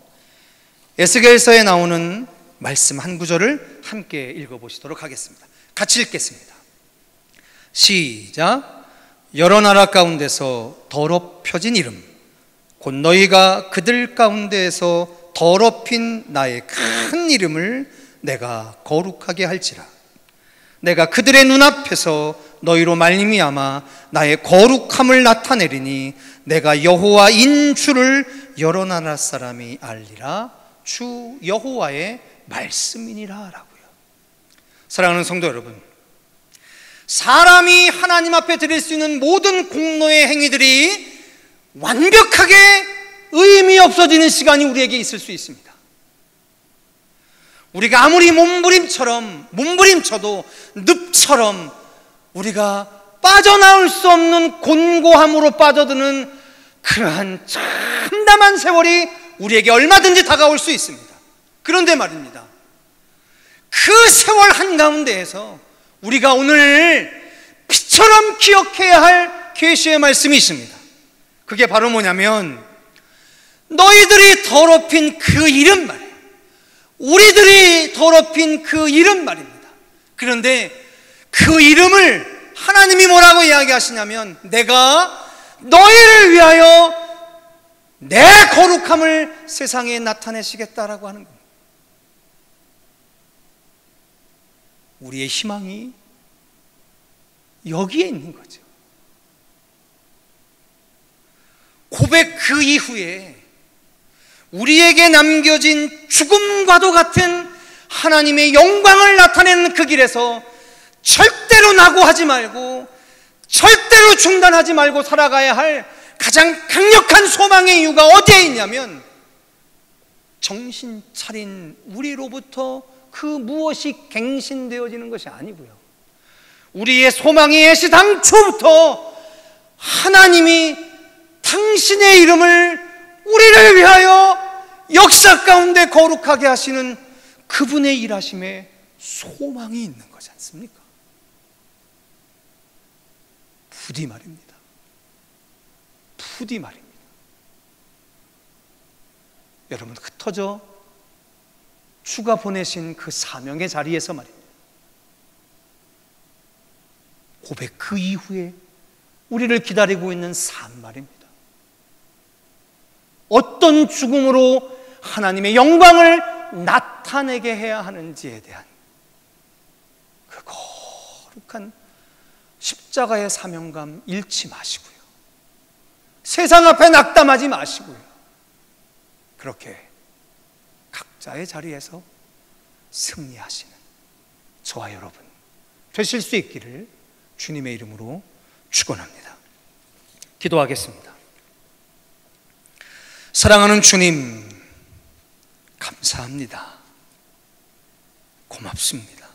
에스겔서에 나오는 말씀 한 구절을 함께 읽어보시도록 하겠습니다. 같이 읽겠습니다. 시작. 여러 나라 가운데서 더럽혀진 이름, 곧 너희가 그들 가운데에서 더럽힌 나의 큰 이름을 내가 거룩하게 할지라. 내가 그들의 눈앞에서 너희로 말미암아 나의 거룩함을 나타내리니 내가 여호와인 줄을 여러 나라 사람이 알리라. 주 여호와의 말씀이니라 라고요. 사랑하는 성도 여러분, 사람이 하나님 앞에 드릴 수 있는 모든 공로의 행위들이 완벽하게 의미 없어지는 시간이 우리에게 있을 수 있습니다. 우리가 아무리 몸부림쳐도 늪처럼 우리가 빠져나올 수 없는 곤고함으로 빠져드는 그러한 참담한 세월이 우리에게 얼마든지 다가올 수 있습니다. 그런데 말입니다, 그 세월 한가운데에서 우리가 오늘 피처럼 기억해야 할 계시의 말씀이 있습니다. 그게 바로 뭐냐면, 너희들이 더럽힌 그 이름 말이에요. 우리들이 더럽힌 그 이름 말입니다. 그런데 그 이름을 하나님이 뭐라고 이야기하시냐면, 내가 너희를 위하여 내 거룩함을 세상에 나타내시겠다라고 하는 겁니다. 우리의 희망이 여기에 있는 거죠. 고백 그 이후에 우리에게 남겨진 죽음과도 같은 하나님의 영광을 나타내는 그 길에서 절대로 낙오하지 말고, 절대로 중단하지 말고 살아가야 할 가장 강력한 소망의 이유가 어디에 있냐면, 정신 차린 우리로부터 그 무엇이 갱신되어지는 것이 아니고요, 우리의 소망이 애시당초부터 하나님이 당신의 이름을 우리를 위하여 역사 가운데 거룩하게 하시는 그분의 일하심에 소망이 있는 거지 않습니까? 부디 말입니다. 부디 말입니다. 여러분, 흩어져 주가 보내신 그 사명의 자리에서 말입니다, 고백 그 이후에 우리를 기다리고 있는 삶 말입니다. 어떤 죽음으로 하나님의 영광을 나타내게 해야 하는지에 대한 그 거룩한 십자가의 사명감 잃지 마시고요, 세상 앞에 낙담하지 마시고요, 그렇게 각자의 자리에서 승리하시는 저와 여러분 되실 수 있기를 주님의 이름으로 축원합니다. 기도하겠습니다. 사랑하는 주님, 감사합니다. 고맙습니다.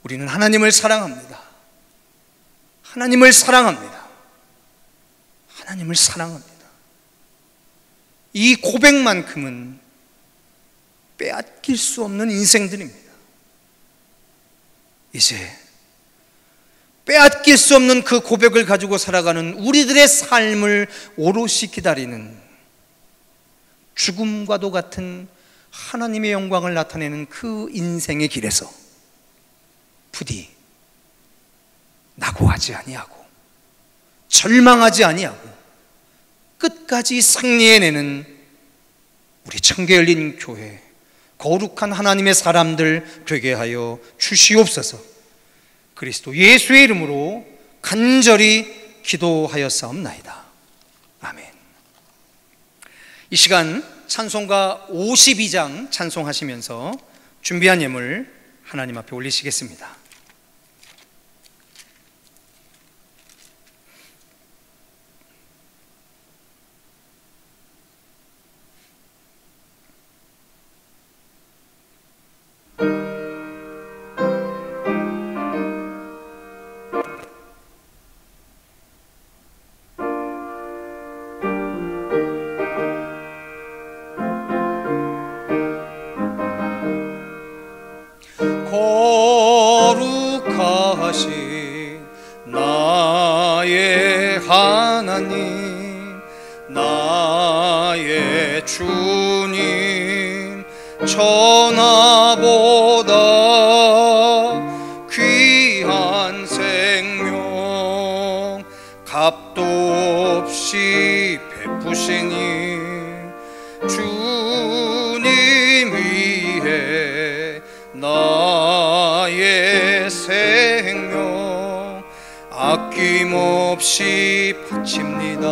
우리는 하나님을 사랑합니다. 하나님을 사랑합니다. 하나님을 사랑합니다. 이 고백만큼은 빼앗길 수 없는 인생들입니다. 이제 빼앗길 수 없는 그 고백을 가지고 살아가는 우리들의 삶을 오롯이 기다리는, 죽음과도 같은 하나님의 영광을 나타내는 그 인생의 길에서 부디 낙오하지 아니하고 절망하지 아니하고 끝까지 승리해내는 우리 청계 열린 교회, 거룩한 하나님의 사람들 되게 하여 주시옵소서. 그리스도 예수의 이름으로 간절히 기도하였사옵나이다. 아멘. 이 시간 찬송가 52장 찬송하시면서 준비한 예물 하나님 앞에 올리시겠습니다. 거룩하신 나의 하나님, 나의 주님, 천하보다 귀한 생명 값도 없이 베푸시니 주님 위해 나의 생명 아낌없이 바칩니다.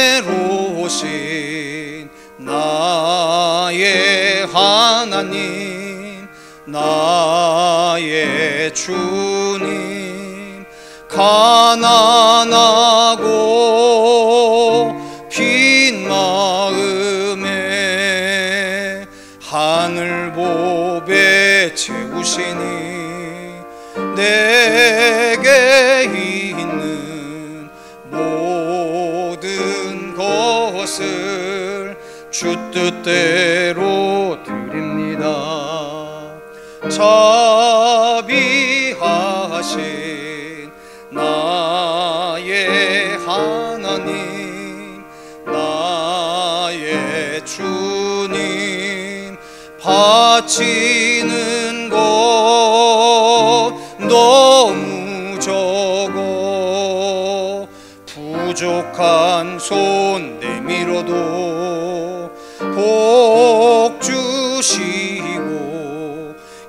은혜로우신 나의 하나님, 나의 주님, 가난하고 빈 마음에 하늘 보배 채우시니 내게 있는 모든 것을 주 뜻대로 드립니다. 자비하신 나의 하나님, 나의 주님, 바치는 것 너무 적어 부족한 손 내밀어도 복 주시고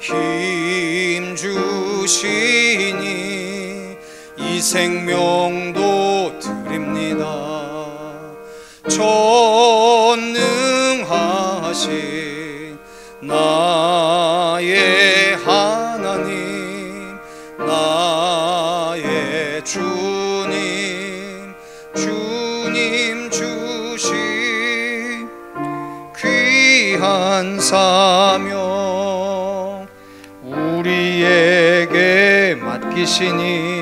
힘 주시니 이 생명도 드립니다. 전능하신 나의 하나님, 나의 주님, 주님 주신 귀한 사명 우리에게 맡기시니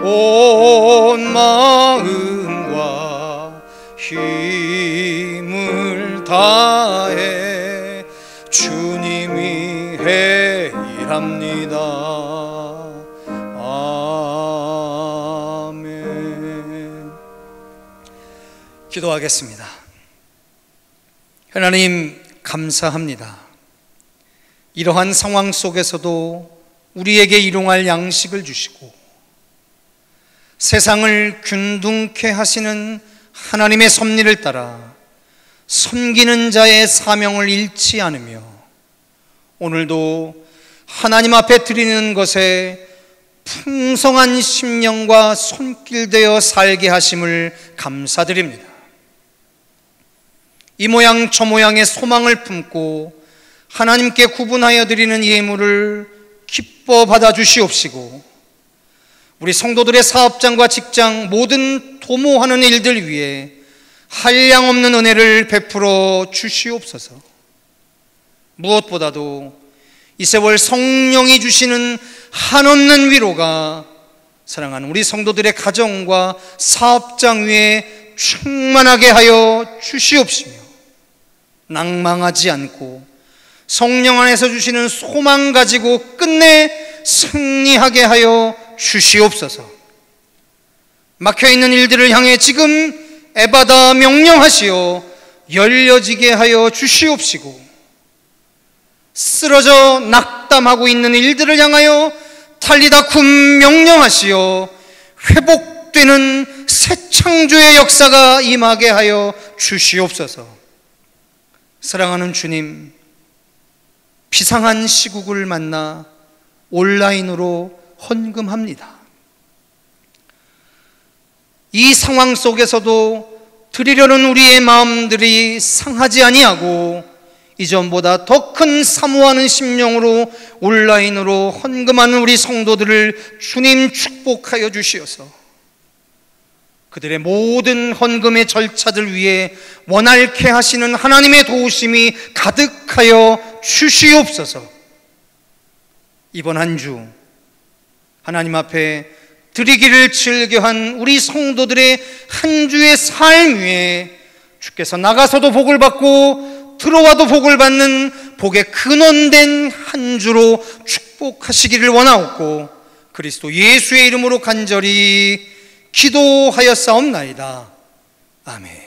온 마음과 힘을 다해 주님이 해 일합니다. 아멘. 기도하겠습니다. 하나님 감사합니다. 이러한 상황 속에서도 우리에게 일용할 양식을 주시고 세상을 균등케 하시는 하나님의 섭리를 따라 섬기는 자의 사명을 잃지 않으며 오늘도 하나님 앞에 드리는 것에 풍성한 심령과 손길되어 살게 하심을 감사드립니다. 이 모양 저 모양의 소망을 품고 하나님께 구분하여 드리는 예물을 기뻐 받아주시옵시고 우리 성도들의 사업장과 직장 모든 도모하는 일들 위해 한량없는 은혜를 베풀어 주시옵소서. 무엇보다도 이 세월 성령이 주시는 한없는 위로가 사랑하는 우리 성도들의 가정과 사업장 위에 충만하게 하여 주시옵시며 낭망하지 않고 성령 안에서 주시는 소망 가지고 끝내 승리하게 하여 주시옵소서. 막혀있는 일들을 향해 지금 애받아 명령하시어 열려지게 하여 주시옵시고 쓰러져 낙담하고 있는 일들을 향하여 달리다 군 명령하시어 회복되는 새 창조의 역사가 임하게 하여 주시옵소서. 사랑하는 주님, 비상한 시국을 만나 온라인으로 헌금합니다. 이 상황 속에서도 드리려는 우리의 마음들이 상하지 아니하고 이전보다 더 큰 사모하는 심령으로 온라인으로 헌금하는 우리 성도들을 주님 축복하여 주시어서 그들의 모든 헌금의 절차들 위에 원활케 하시는 하나님의 도우심이 가득하여 주시옵소서. 이번 한 주 하나님 앞에 드리기를 즐겨한 우리 성도들의 한 주의 삶 위에 주께서 나가서도 복을 받고 들어와도 복을 받는 복의 근원된 한 주로 축복하시기를 원하옵고 그리스도 예수의 이름으로 간절히 기도하였사옵나이다. 아멘.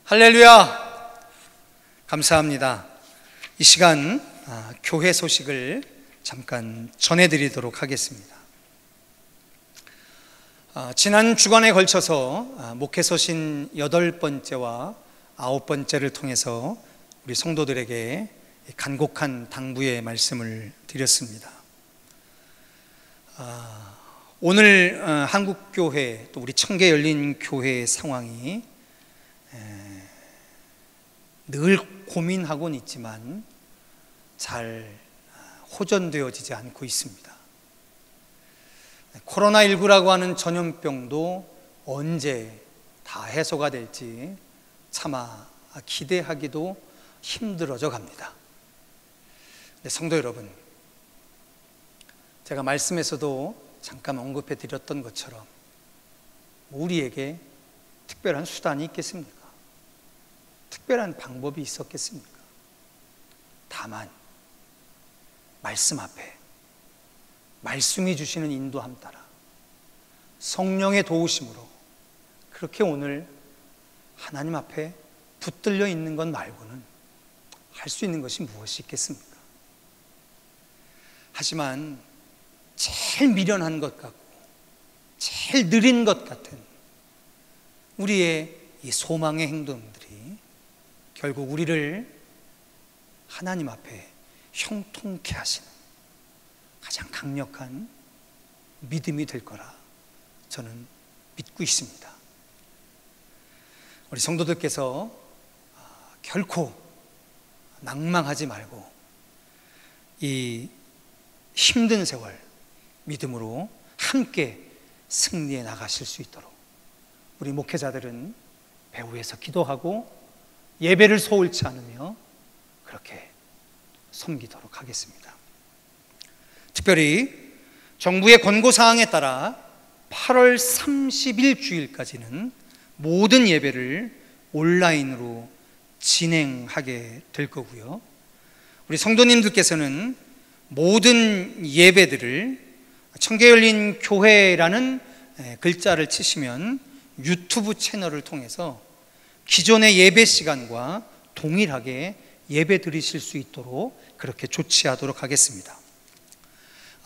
할렐루야. 감사합니다. 이 시간 교회 소식을 잠깐 전해드리도록 하겠습니다. 지난 주간에 걸쳐서 목회서신 8번째와 9번째를 통해서 우리 성도들에게 간곡한 당부의 말씀을 드렸습니다. 오늘 한국교회 또 우리 청계열린교회의 상황이 늘 고민하고는 있지만 잘 호전되어지지 않고 있습니다. 코로나19라고 하는 전염병도 언제 다 해소가 될지 차마 기대하기도 힘들어져 갑니다. 성도 여러분, 제가 말씀에서도 잠깐 언급해 드렸던 것처럼 우리에게 특별한 수단이 있겠습니까? 특별한 방법이 있었겠습니까? 다만 말씀 앞에 말씀이 주시는 인도함 따라 성령의 도우심으로 그렇게 오늘 하나님 앞에 붙들려 있는 것 말고는 할 수 있는 것이 무엇이 있겠습니까? 하지만 제일 미련한 것 같고 제일 느린 것 같은 우리의 이 소망의 행동들이 결국 우리를 하나님 앞에 형통케 하시는 가장 강력한 믿음이 될 거라 저는 믿고 있습니다. 우리 성도들께서 결코 낭망하지 말고 이 힘든 세월 믿음으로 함께 승리해 나가실 수 있도록 우리 목회자들은 배후에서 기도하고 예배를 소홀치 않으며 그렇게 섬기도록 하겠습니다. 특별히 정부의 권고사항에 따라 8월 30일 주일까지는 모든 예배를 온라인으로 진행하게 될 거고요. 우리 성도님들께서는 모든 예배들을 청계열린교회라는 글자를 치시면 유튜브 채널을 통해서 기존의 예배 시간과 동일하게 예배 드리실 수 있도록 그렇게 조치하도록 하겠습니다.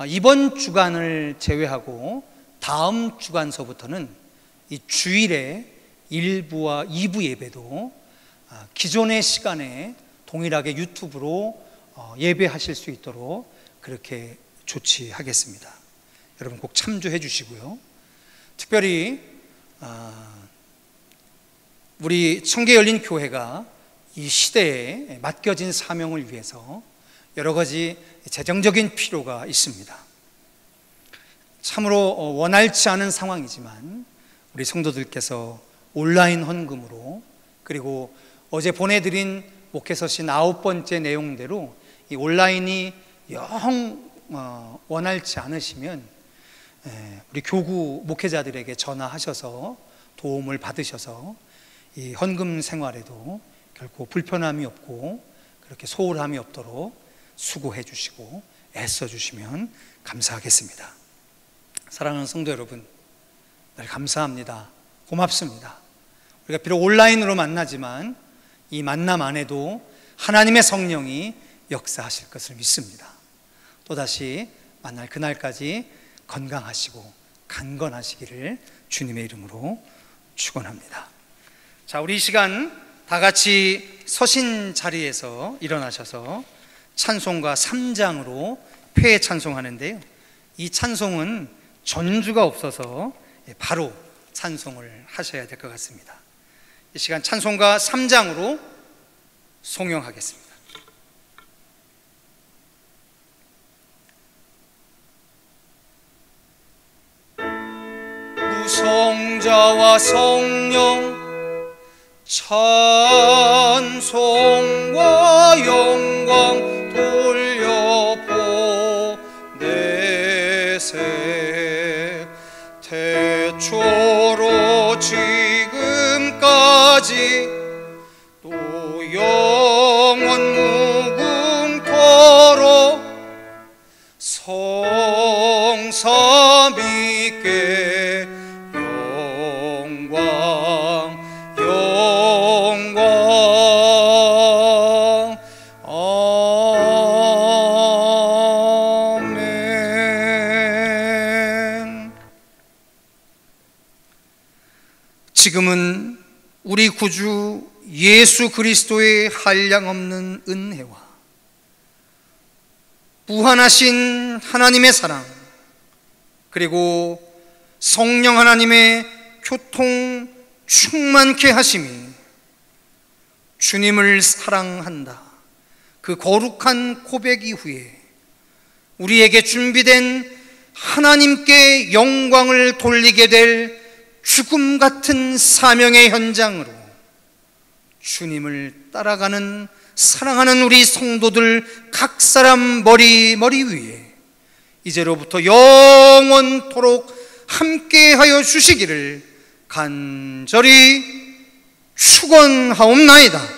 이번 주간을 제외하고 다음 주간서부터는 이 주일에 1부와 2부 예배도 기존의 시간에 동일하게 유튜브로 예배하실 수 있도록 그렇게 조치하겠습니다. 여러분 꼭 참조해 주시고요. 특별히 우리 청계열린교회가 이 시대에 맡겨진 사명을 위해서 여러 가지 재정적인 필요가 있습니다. 참으로 원활치 않은 상황이지만 우리 성도들께서 온라인 헌금으로 그리고 어제 보내드린 목회서신 9번째 내용대로 이 온라인이 영 원활치 않으시면 우리 교구 목회자들에게 전화하셔서 도움을 받으셔서 이 헌금 생활에도 결코 불편함이 없고 그렇게 소홀함이 없도록 수고해 주시고 애써 주시면 감사하겠습니다. 사랑하는 성도 여러분, 늘 감사합니다. 고맙습니다. 우리가 비록 온라인으로 만나지만 이 만남 안에도 하나님의 성령이 역사하실 것을 믿습니다. 또다시 만날 그날까지 건강하시고 강건하시기를 주님의 이름으로 축원합니다. 자, 우리 이 시간 다 같이 서신 자리에서 일어나셔서 찬송가 3장으로 폐 찬송하는데요, 이 찬송은 전주가 없어서 바로 찬송을 하셔야 될 것 같습니다. 이 시간 찬송가 3장으로 송영하겠습니다. 무성자와 성령 찬송과 영광 돌려보내세. 태초로 지금까지 또 영원 무궁토록 성삼위께 영광 아멘. 지금은 우리 구주 예수 그리스도의 한량없는 은혜와 무한하신 하나님의 사랑, 그리고 성령 하나님의 교통 충만케 하심이 주님을 사랑한다, 그 거룩한 고백 이후에 우리에게 준비된 하나님께 영광을 돌리게 될 죽음 같은 사명의 현장으로 주님을 따라가는 사랑하는 우리 성도들 각 사람 머리 위에 이제로부터 영원토록 함께하여 주시기를 간절히 축원하옵나이다.